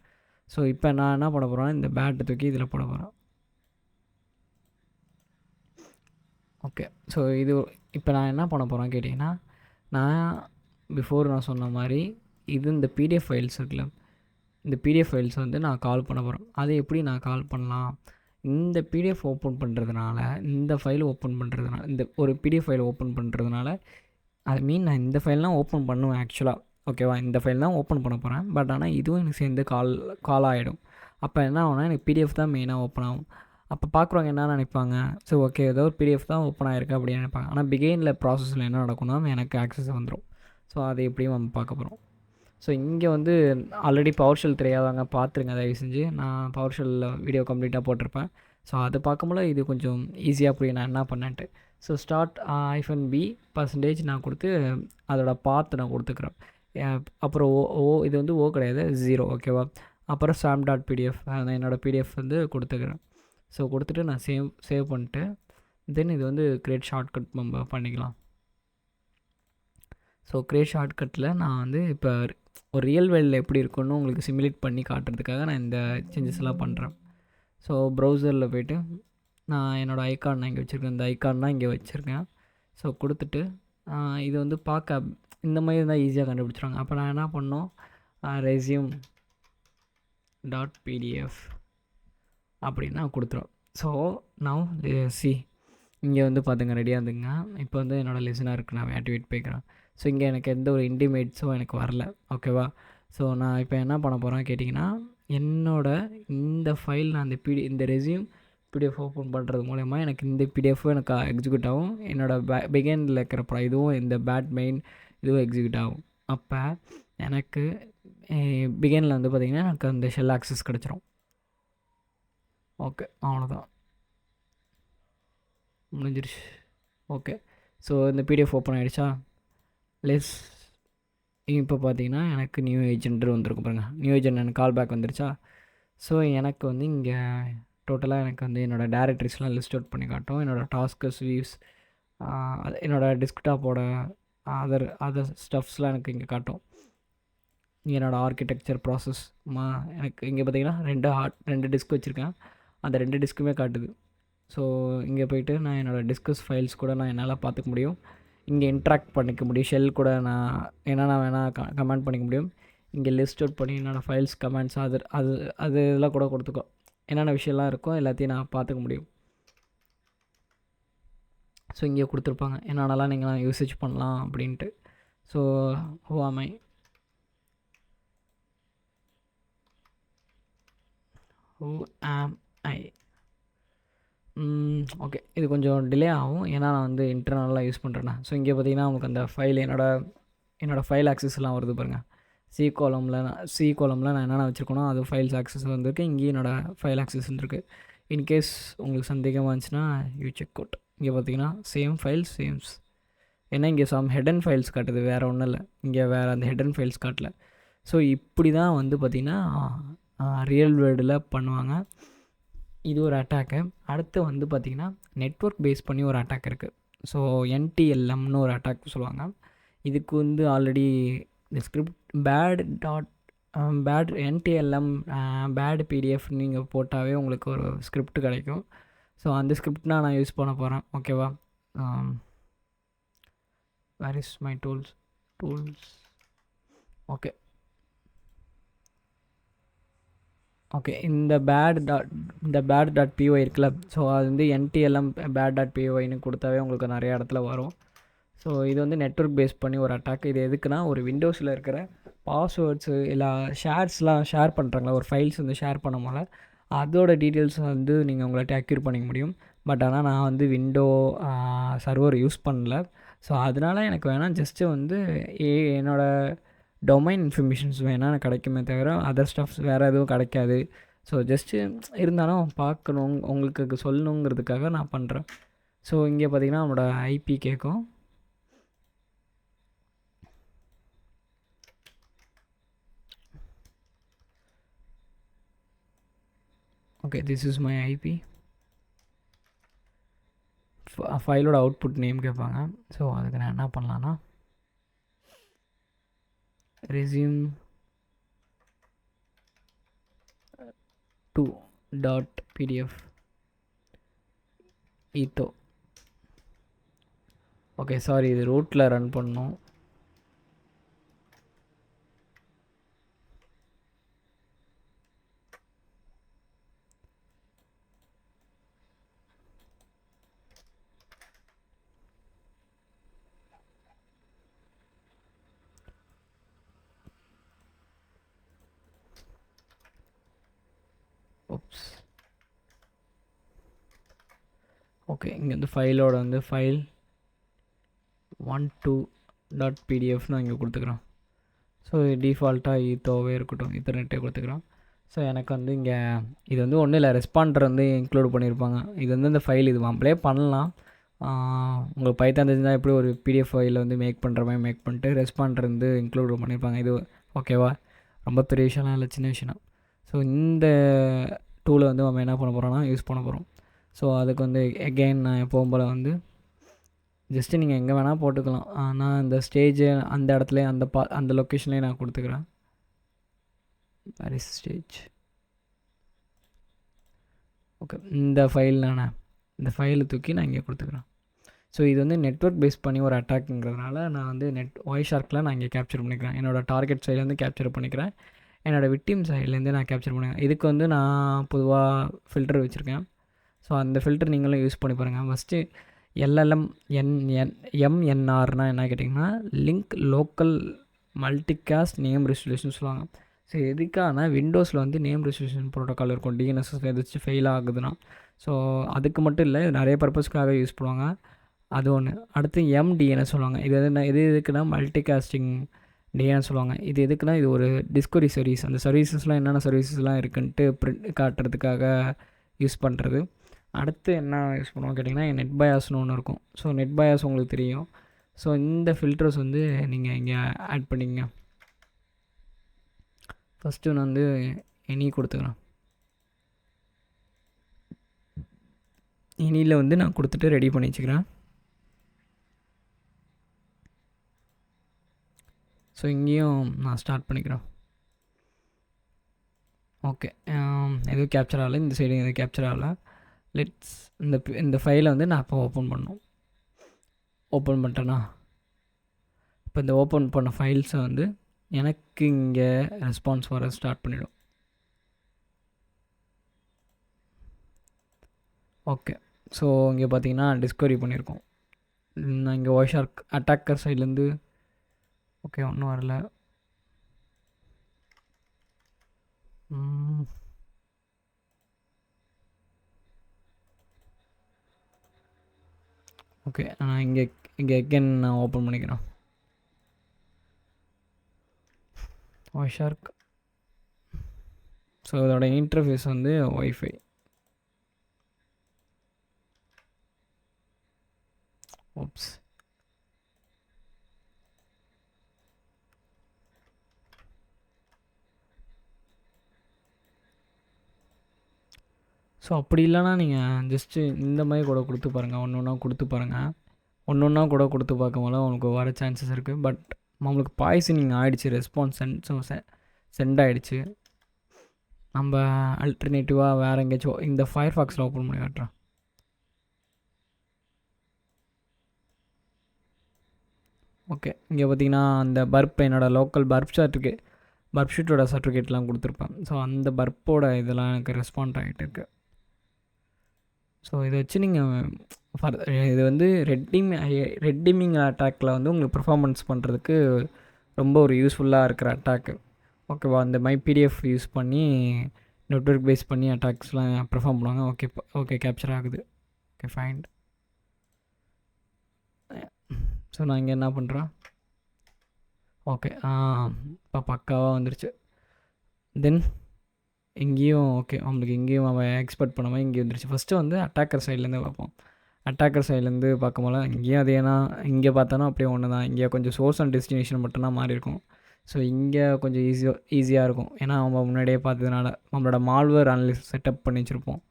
ஸோ இப்போ நான் என்ன பண்ண போகிறேன்னா, இந்த பேட்டை தூக்கி இதில் போட போகிறேன். ஓகே, ஸோ இது இப்போ நான் என்ன பண்ண போகிறேன்னு கேட்டிங்கன்னா, நான் பிஃபோர் நான் சொன்ன மாதிரி இந்த பிடிஎஃப் ஃபைல்ஸ் இருக்குல்ல, இந்த பிடிஎஃப் ஃபைல்ஸ் வந்து நான் கால் பண்ண போகிறேன். அதை எப்படி நான் கால் பண்ணலாம், இந்த பிடிஎஃப் ஓப்பன் பண்ணுறதுனால, இந்த ஃபைல் ஓப்பன் பண்ணுறதுனால, இந்த ஒரு பிடிஎஃப் ஃபைல் ஓப்பன் பண்ணுறதுனால, ஐ மீன் நான் இந்த ஃபைல்லாம் ஓப்பன் பண்ணுவேன் ஆக்சுவலாக. ஓகேவா, இந்த ஃபைல் தான் ஓப்பன் பண்ண போகிறேன். பட் ஆனால் இதுவும் எனக்கு சேர்ந்து கால் ஆகிடும். அப்போ என்ன ஆகும்னா, எனக்கு பிடிஎஃப் தான் மெயினாக ஓப்பன் ஆகும். அப்போ பார்க்குறவங்க என்ன நினைப்பாங்க, ஸோ ஓகே ஏதோ ஒரு பிடிஎஃப் தான் ஓப்பன் ஆகிருக்கு அப்படின்னு நினைப்பாங்க. ஆனால் பிகினில் ப்ராசஸில் என்ன நடக்கும்னா எனக்கு ஆக்சஸ் வந்துடும். ஸோ அதை எப்படியும் நம்ம பார்க்க போகிறோம். ஸோ இங்கே வந்து ஆல்ரெடி பவர்ஷெல் தெரியாதவங்க பார்த்துருங்க தயவு செஞ்சு. நான் பவர்ஷெல்லில் வீடியோ கம்ப்ளீட்டாக போட்டிருப்பேன். ஸோ அதை பார்க்கும்போது இது கொஞ்சம் ஈஸியாக புரியும் நான் என்ன பண்ணேன்ட்டு. ஸோ ஸ்டார்ட் -b % நான் கொடுத்து அதோட பாத்து நான் கொடுத்துக்கிறேன். அப்புறம் இது வந்து கிடையாது 0. ஓகேவா, அப்புறம் sam.pdf என்னோடய பிடிஎஃப் வந்து கொடுத்துக்கிறேன். ஸோ கொடுத்துட்டு நான் சேவ் பண்ணிட்டு தென் இது வந்து க்ரியேட் ஷார்ட்கட் நம்ம பண்ணிக்கலாம். ஸோ க்ரியேட் ஷார்ட்கட்டில் நான் வந்து இப்போ ஒரு ரியல் வேர்ல்டில் எப்படி இருக்குன்னு உங்களுக்கு சிமுலேட் பண்ணி காட்டுறதுக்காக நான் இந்த சேஞ்சஸ் எல்லாம் பண்ணுறேன். ஸோ ப்ரௌசரில் போய்ட்டு நான் என்னோடய ஐகான் நான் இங்கே வச்சுருக்கேன், இந்த ஐகான் தான் இங்கே வச்சுருக்கேன். ஸோ கொடுத்துட்டு இது வந்து பார்க்க இந்த மாதிரி இருந்தால் ஈஸியாக கண்டுபிடிச்சிடுவாங்க. அப்போ நான் என்ன பண்ணோம், resume.pdf அப்படின்னு நான் கொடுத்துருவோம். ஸோ நான் இங்கே வந்து பார்த்துங்க ரெடியாக இருந்துங்க. இப்போ வந்து என்னோடய லிசனாக நான் ஆக்டிவேட் போய்க்கிறேன். ஸோ இங்கே எனக்கு எந்த ஒரு இன்டிமேட்ஸும் எனக்கு வரல. ஓகேவா, ஸோ நான் இப்போ என்ன பண்ண போகிறேன்னு கேட்டிங்கன்னா, இந்த ஃபைல் நான் இந்த ரெஸ்யூம் பிடிஎஃப் ஓப்பன் பண்ணுறது மூலயமா எனக்கு இந்த பிடிஎஃப்பும் எனக்கு எக்ஸிக்யூட் ஆகும். என்னோடய பிகினில் இருக்கிற இதுவும் இந்த பேட் மெயின் இதுவும் எக்ஸிக்யூட் ஆகும். அப்போ எனக்கு பிகினில் வந்து பார்த்திங்கன்னா எனக்கு அந்த ஷெல் ஆக்சஸ் கிடச்சிரும். ஓகே, அவ்வளோதான், முடிஞ்சிருச்சு. ஓகே, ஸோ இந்த பிடிஎஃப் ஓப்பன் ஆகிடுச்சா. இப்போ பார்த்தீங்கன்னா எனக்கு நியூ ஏஜென்ட் வந்துருக்கும் பாருங்கள். நியூ ஏஜென்ட் எனக்கு கால் பேக் வந்துருச்சா. ஸோ எனக்கு வந்து இங்கே டோட்டலாக எனக்கு வந்து என்னோடய டேரக்டரிஸ்லாம் லிஸ்ட் அவுட் பண்ணி காட்டும். என்னோடய டாஸ்கஸ் வியூஸ், என்னோடய டெஸ்க்டாப்போட அதர் ஸ்டஃப்ஸ்லாம் எனக்கு இங்கே காட்டும். என்னோடய ஆர்கிடெக்சர் ப்ராசஸ் எனக்கு இங்கே பார்த்திங்கன்னா 2 டிஸ்க் வச்சுருக்கேன். அந்த 2 டிஸ்க்குமே காட்டுது. ஸோ இங்கே போய்ட்டு நான் என்னோடய டிஸ்கஸ் ஃபைல்ஸ் கூட நான் என்னால் பார்த்துக்க முடியும். இங்கே இன்ட்ராக்ட் பண்ணிக்க முடியும். ஷெல் கூட நான் என்னென்ன வேணால் கமெண்ட் பண்ணிக்க முடியும். இங்கே லிஸ்ட் அவுட் பண்ணி என்னோடய ஃபைல்ஸ் கமெண்ட்ஸ் அது இதெல்லாம் கூட கொடுத்துக்கோ, என்னென்ன விஷயம்லாம் இருக்கோ எல்லாத்தையும் நான் பார்த்துக்க முடியும். ஸோ இங்கே கொடுத்துருப்பாங்க என்னென்னலாம் நீங்கள் யூசேஜ் பண்ணலாம் அப்படின்ட்டு. So who am I okay, இது கொஞ்சம் டிலே ஆகும் ஏன்னா நான் வந்து இன்டர்னலாக யூஸ் பண்ணுறேன்னா. ஸோ இங்கே பார்த்தீங்கன்னா உங்களுக்கு அந்த ஃபைல் என்னோடய ஃபைல் ஆக்சஸ்லாம் வருது பாருங்கள். சி காலமில் நான் என்னென்ன வச்சுருக்கேனோ அது ஃபைல்ஸ் ஆக்சஸ் வந்துருக்கு. இங்கேயும் என்னோடய ஃபைல் ஆக்சஸ் வந்துருக்கு. இன்கேஸ் உங்களுக்கு சந்தேகமாக இருந்துச்சுன்னா யூ செக் அவுட். இங்கே பார்த்தீங்கன்னா சேம் ஃபைல்ஸ் சேம்ஸ். ஏன்னா இங்கே சம் ஹெடன் ஃபைல்ஸ் காட்டுது, வேறு ஒன்றும் இல்லை. இங்கே வேறு அந்த ஹெடன் ஃபைல்ஸ் காட்டல. ஸோ இப்படி தான் வந்து பார்த்திங்கன்னா ரியல் வேர்ல்டில் பண்ணுவாங்க. இது ஒரு அட்டாக்கு. அடுத்து வந்து பார்த்திங்கன்னா நெட்வொர்க் பேஸ் பண்ணி ஒரு அட்டாக் இருக்குது. ஸோ NTLMனு ஒரு அட்டாக் சொல்லுவாங்க. இதுக்கு வந்து ஆல்ரெடி இந்த script bat NTLM bat PDF நீங்கள் போட்டாவே உங்களுக்கு ஒரு ஸ்கிரிப்ட் கிடைக்கும். ஸோ அந்த ஸ்கிரிப்ட் நான் யூஸ் பண்ண போகிறேன். ஓகேவா? Where is my tools. Okay இந்த பேட்.py இருக்குல்ல, ஸோ அது வந்து NTLM bad.pyன்னு கொடுத்தாவே உங்களுக்கு நிறைய இடத்துல வரும். ஸோ இது வந்து நெட்வொர்க் பேஸ் பண்ணி ஒரு அட்டாக். இது எதுக்குன்னா, ஒரு விண்டோஸில் இருக்கிற பாஸ்வேர்ட்ஸு இல்லை ஷேர்ஸ்லாம் ஷேர் பண்ணுறாங்களா, ஒரு ஃபைல்ஸ் வந்து ஷேர் பண்ணும்போது அதோட டீட்டெயில்ஸ் வந்து நீங்கள் உங்கள்கிட்ட அக்யூர் பண்ணிக்க முடியும். பட் ஆனால் நான் வந்து விண்டோ சர்வர் யூஸ் பண்ணல. ஸோ அதனால் எனக்கு வேணால் ஜஸ்ட்டு வந்து என்னோடய டொமைன் இன்ஃபர்மேஷன்ஸ் வேணால் கிடைக்குமே தவிர அதர் ஸ்டஃப்ஸ் வேறு எதுவும் கிடைக்காது. ஸோ ஜஸ்ட்டு இருந்தாலும் பார்க்கணும், உங்களுக்கு சொல்லணுங்கிறதுக்காக நான் பண்ணுறேன். ஸோ இங்கே பார்த்திங்கன்னா நம்மளோட IP கேட்கும். Okay, this is my IP. ஃபைலோட அவுட்புட் நேம் கேட்பாங்க. ஸோ அதுக்கு நான் என்ன பண்ணலான்னா, resume 2.pdf ஈத்தோ. ஓகே, சாரி, இது ரூட்டில் ரன் பண்ணணும். ஓகே, இங்கே வந்து ஃபைலோட வந்து ஃபைல் 12.pdfன்னு இங்கே கொடுத்துக்கிறோம். ஸோ டிஃபால்ட்டாக ஈத்தோவே இருக்கட்டும், இத்தர்நெட்டே கொடுத்துக்கிறோம். ஸோ எனக்கு வந்து இங்கே இது வந்து ஒன்றும் இல்லை, ரெஸ்பாண்டர் வந்து இன்க்ளூட் பண்ணியிருப்பாங்க. இது வந்து இந்த ஃபைல் இது நம்மளே பண்ணலாம். உங்களுக்கு பைத்தான் தெரிஞ்சால் எப்படி ஒரு PDF ஃபைலில் வந்து மேக் பண்ணுற மாதிரி மேக் பண்ணிட்டு ரெஸ்பாண்டர் வந்து இன்க்ளூட் பண்ணியிருப்பாங்க. இது ஓகேவா? ரொம்ப பெரிய விஷயம்லாம் இல்லை, சின்ன விஷயம். ஸோ இந்த டூலை வந்து நம்ம என்ன பண்ண போகிறோம்னா யூஸ் பண்ண போகிறோம். ஸோ அதுக்கு வந்து எகெயின் நான் எப்பவும் போல் வந்து ஜஸ்ட்டு நீங்கள் எங்கே வேணால் போட்டுக்கலாம். ஆனால் இந்த ஸ்டேஜு அந்த இடத்துல அந்த லொக்கேஷன்லேயே நான் கொடுத்துக்கிறேன். Where is stage. ஓகே, இந்த ஃபைலை தூக்கி நான் இங்கே கொடுத்துக்கிறேன். ஸோ இது வந்து நெட்வொர்க் பேஸ் பண்ணி ஒரு அட்டாக்குங்கிறதுனால நான் வந்து ஒய்ஷார்க்கில் நான் இங்கே கேப்சர் பண்ணிக்கிறேன். என்னோடய டார்கெட் சைட்லேருந்து கேப்சர் பண்ணிக்கிறேன், என்னோடய விக்டிம் சைட்லேருந்து நான் கேப்சர் பண்ணிக்கிறேன். இதுக்கு வந்து நான் பொதுவாக ஃபில்டர் வச்சுருக்கேன். ஸோ அந்த ஃபில்டர் நீங்களும் யூஸ் பண்ணி பாருங்கள். ஃபஸ்ட்டு MNRனால் என்ன கேட்டிங்கன்னா, link local multicast name resolution சொல்லுவாங்க. ஸோ எதுக்கான விண்டோஸில் வந்து நேம் ரெசல்யூஷன் ப்ரோட்டோக்கால் இருக்கும், DNS எதாச்சும் ஃபெயில் ஆகுதுன்னா. ஸோ அதுக்கு மட்டும் இல்லை, நிறைய பர்பஸ்க்காக யூஸ் பண்ணுவாங்க. அது ஒன்று. அடுத்து MDNS சொல்லுவாங்க. இது எதுக்குன்னா மல்டிகாஸ்டிங் DNS சொல்லுவாங்க. இது எதுக்குன்னா, இது ஒரு டிஸ்கவரி சர்வீஸ். அந்த சர்வீசஸ்லாம் என்னென்ன சர்வீசஸ்லாம் இருக்குன்ட்டு பிரிண்ட் காட்டுறதுக்காக யூஸ் பண்ணுறது. அடுத்து என்ன யூஸ் பண்ணுவோம் கேட்டிங்கன்னா, நெட்பயாஸ்னு ஒன்று இருக்கும். ஸோ நெட்பயாஸ் உங்களுக்கு தெரியும். ஸோ இந்த ஃபில்டர்ஸ் வந்து நீங்கள் இங்கே ஆட் பண்ணிங்க. ஃபஸ்ட்டு நான் வந்து எனி கொடுத்துக்கிறேன். இனியில் வந்து நான் கொடுத்துட்டு ரெடி பண்ணி வச்சுக்கிறேன். ஸோ இங்கேயும் நான் ஸ்டார்ட் பண்ணிக்கிறேன். ஓகே, எதுவும் கேப்சர் ஆகலை, இந்த சைடு எதுவும் கேப்சர் ஆகலை. லெட்ஸ் இந்த ஃபைலை வந்து நான் இப்போ ஓப்பன் பண்ணணும். ஓப்பன் பண்ணிட்டேன்னா, இப்போ இந்த ஓப்பன் பண்ண ஃபைல்ஸை வந்து எனக்கு இங்கே ரெஸ்பான்ஸ் வர ஸ்டார்ட் பண்ணிவிடும். ஓகே, ஸோ இங்கே பார்த்தீங்கன்னா டிஸ்கவரி பண்ணியிருக்கோம். நான் இங்கே ஒய்ஷார்க் அட்டாக்கர் சைட்லேருந்து ஓகே ஒன்றும் வரல. ஓகே, நான் இங்கே எகெயின் நான் ஓப்பன் பண்ணிக்கிறேன். ஒய்ஷார்க். ஸோ இதோட இன்டர்ஃபேஸ் வந்து ஒய்ஃபை. ஓப்ஸ். ஸோ அப்படி இல்லைனா நீங்கள் ஜஸ்ட்டு இந்த மாதிரி கூட கொடுத்து பாருங்கள், ஒன்று ஒன்றா கொடுத்து பாருங்கள். ஒன்று ஒன்றா கூட கொடுத்து பார்க்கும்போது உங்களுக்கு வர சான்சஸ் இருக்குது. பட் நம்மளுக்கு பாய்சனிங் ஆகிடுச்சு, ரெஸ்பான்ஸ் சென்ட் ஆகிடுச்சு. நம்ம அல்டர்னேட்டிவாக வேறு எங்கேயாச்சும் இந்த ஃபயர்ஃபாக்ஸில் ஓப்பன் பண்ணி காட்டுறேன். ஓகே, இங்கே பார்த்தீங்கன்னா அந்த பர்ப் என்னோடய லோக்கல் பர்ப் ஷீட்டோட சர்டிஃபிகேட்லாம் கொடுத்துருப்பேன். ஸோ அந்த பர்ப்போட இதெல்லாம் எனக்கு ரெஸ்பாண்ட் ஆகிட்டு இருக்கு. ஸோ இதை வச்சு நீங்கள் இது வந்து ரெட்டிமிங் அட்டாக்கில் வந்து உங்களுக்கு பெர்ஃபார்மன்ஸ் பண்ணுறதுக்கு ரொம்ப ஒரு யூஸ்ஃபுல்லாக இருக்கிற அட்டாக்கு. ஓகேவா, இந்த பிடிஎஃப் யூஸ் பண்ணி நெட்வொர்க் பேஸ் பண்ணி அட்டாக்ஸ்லாம் பெர்ஃபார்ம் பண்ணுவாங்க. ஓகே கேப்சர் ஆகுது. Okay fine. ஸோ நான் இங்கே என்ன பண்ணுறேன், ஓகே இப்போ பக்காவாக வந்துருச்சு. தென் இங்கேயும் ஓகே, நம்மளுக்கு இங்கேயும் அவன் எக்ஸ்பெக்ட் பண்ண மாதிரி இங்கேயும் வந்துருச்சு. ஃபஸ்ட்டு வந்து அட்டாக்கர் சைட்லேருந்து பார்ப்போம். அட்டாக்கர் சைட்லேருந்து பார்க்கும்போது இங்கேயும் அதேனா, இங்கே பார்த்தோன்னா அப்படியே ஒன்று தான். இங்கே கொஞ்சம் சோர்ஸ் அண்ட் டெஸ்டினேஷன் மட்டும்தான் மாறி இருக்கும். ஸோ இங்கே கொஞ்சம் ஈஸியாக இருக்கும். ஏன்னா நம்ம முன்னாடியே பார்த்ததுனால நம்மளோட மால்வேர் அனலிஸ் செட்டப் பண்ணி வச்சுருப்போம்.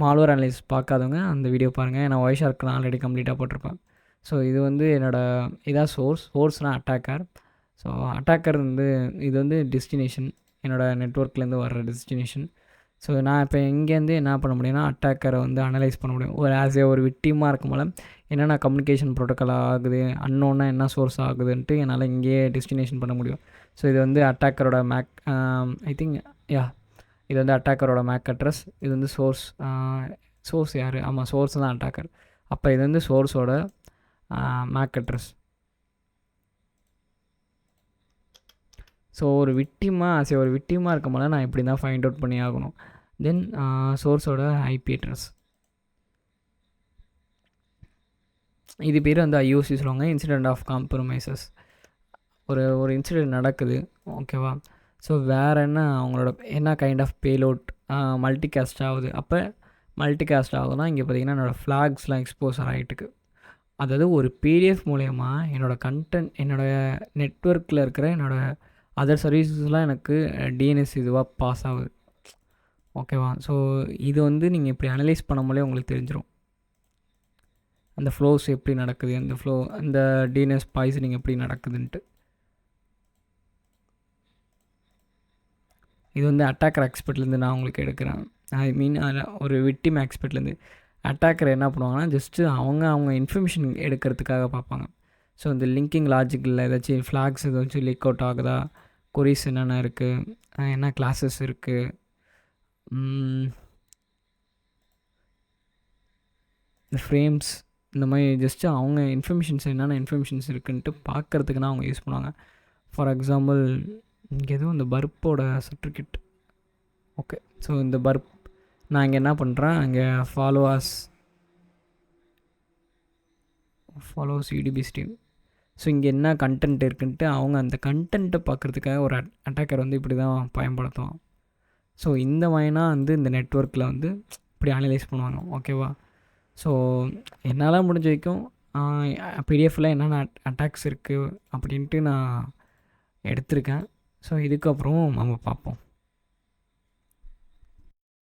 மால்வேர் அனலிஸ் பார்க்காதவங்க அந்த வீடியோ பாருங்கள். ஏன்னா ஒய்ஷார்க் நான் ஆல்ரெடி கம்ப்ளீட்டாக போட்டிருப்பேன். ஸோ இது வந்து இதான் சோர்ஸ்னால் அட்டாக்கர். ஸோ அட்டாக்கர் வந்து இது வந்து டெஸ்டினேஷன், என்னோடய நெட்வொர்க்லேருந்து வர்ற டெஸ்டினேஷன். ஸோ நான் இப்போ இங்கேருந்து என்ன பண்ண முடியும்னா அட்டாக்கரை வந்து அனலைஸ் பண்ண முடியும். ஒரு விக்டிமாக இருக்கும்போது என்னென்ன கம்யூனிகேஷன் ப்ரோட்டோக்கால் ஆகுது, அன்னோன்னா என்ன சோர்ஸ் ஆகுதுன்ட்டு என்னால் இங்கேயே டெஸ்டினேஷன் பண்ண முடியும். ஸோ இது வந்து அட்டாக்கரோட ஐ திங்க் இது வந்து அட்டாக்கரோட மேக் அட்ரஸ். இது வந்து சோர்ஸ் யார்? ஆமாம், சோர்ஸ் தான் அட்டாக்கர். அப்போ இது வந்து சோர்ஸோட மேக் அட்ரஸ். ஸோ ஒரு விக்டிமாக இருக்கும்போது நான் இப்படி தான் ஃபைண்ட் அவுட் பண்ணி ஆகணும். தென் சோர்ஸோட ஐபி அட்ரஸ். இது பேர் வந்து ஐஓசி சொல்லுவாங்க, இன்சிடெண்ட் ஆஃப் காம்ப்ரமைசஸ். ஒரு இன்சிடெண்ட் நடக்குது, ஓகேவா. ஸோ வேறு அவங்களோட என்ன கைண்ட் ஆஃப் பேலோட் மல்டிகாஸ்ட் ஆகுது. அப்போ மல்டிகாஸ்ட் ஆகுதுன்னா இங்கே பார்த்திங்கன்னா என்னோடய ஃப்ளாக்ஸ்லாம் எக்ஸ்போசர் ஆகிட்டுருக்கு. அதாவது ஒரு பிடிஎஃப் மூலயமா என்னோடய நெட்வொர்க்கில் இருக்கிற என்னோடய அதர் சர்வீசஸ்லாம் எனக்கு டிஎன்எஸ் இதுவாக பாஸ் ஆகுது, ஓகேவா. ஸோ இது வந்து நீங்கள் இப்படி அனலைஸ் பண்ணும்போதே உங்களுக்கு தெரிஞ்சிடும் அந்த ஃப்ளோஸ் எப்படி நடக்குது, அந்த டிஎன்எஸ் பாய்சனிங் எப்படி நடக்குதுன்ட்டு. இது வந்து அட்டாக்கர் எக்ஸ்பர்ட்லேருந்து நான் உங்களுக்கு எடுக்கிறேன். ஐ மீன் ஒரு விக்டிம் எக்ஸ்பர்ட்லேருந்து. அட்டாக்கர் என்ன பண்ணுவாங்கன்னா ஜஸ்ட்டு அவங்க இன்ஃபர்மேஷன் எடுக்கிறதுக்காக பார்ப்பாங்க. ஸோ இந்த லிங்கிங் லாஜிக்கில் ஏதாச்சும் ஃப்ளாக்ஸ் ஏதாச்சும் லீக் அவுட் ஆகுதா, கொரிஸ் என்னென்ன இருக்குது, என்ன கிளாஸஸ் இருக்குது, இந்த ஃப்ரேம்ஸ், இந்த மாதிரி ஜஸ்ட்டு அவங்க என்னென்ன இன்ஃபர்மேஷன்ஸ் இருக்குன்ட்டு பார்க்குறதுக்குன்னா அவங்க யூஸ் பண்ணுவாங்க. ஃபார் எக்ஸாம்பிள் இங்கே எதுவும் இந்த பர்ப்போட சர்டிஃபிகேட். ஓகே, ஸோ இந்த பர்ப் நான் இங்கே என்ன பண்ணுறேன், இங்கே ஃபாலோ சிடிபி ஸ்ட்ரீம். ஸோ இங்கே என்ன கண்டென்ட் இருக்குன்ட்டு அவங்க அந்த கண்டென்ட்டை பார்க்குறதுக்காக ஒரு அட்டாக்கர் வந்து இப்படி தான் பயன்படுத்துவோம். ஸோ இந்த மாதிரினா வந்து இந்த நெட்வொர்க்கில் வந்து இப்படி அனலைஸ் பண்ணுவாங்க, ஓகேவா. ஸோ என்னால் முடிஞ்ச வரைக்கும் பிடிஎஃப்பில் என்னென்ன அட்டாக்ஸ் இருக்குது அப்படின்ட்டு நான் எடுத்திருக்கேன். ஸோ இதுக்கப்புறம் நம்ம பார்ப்போம்.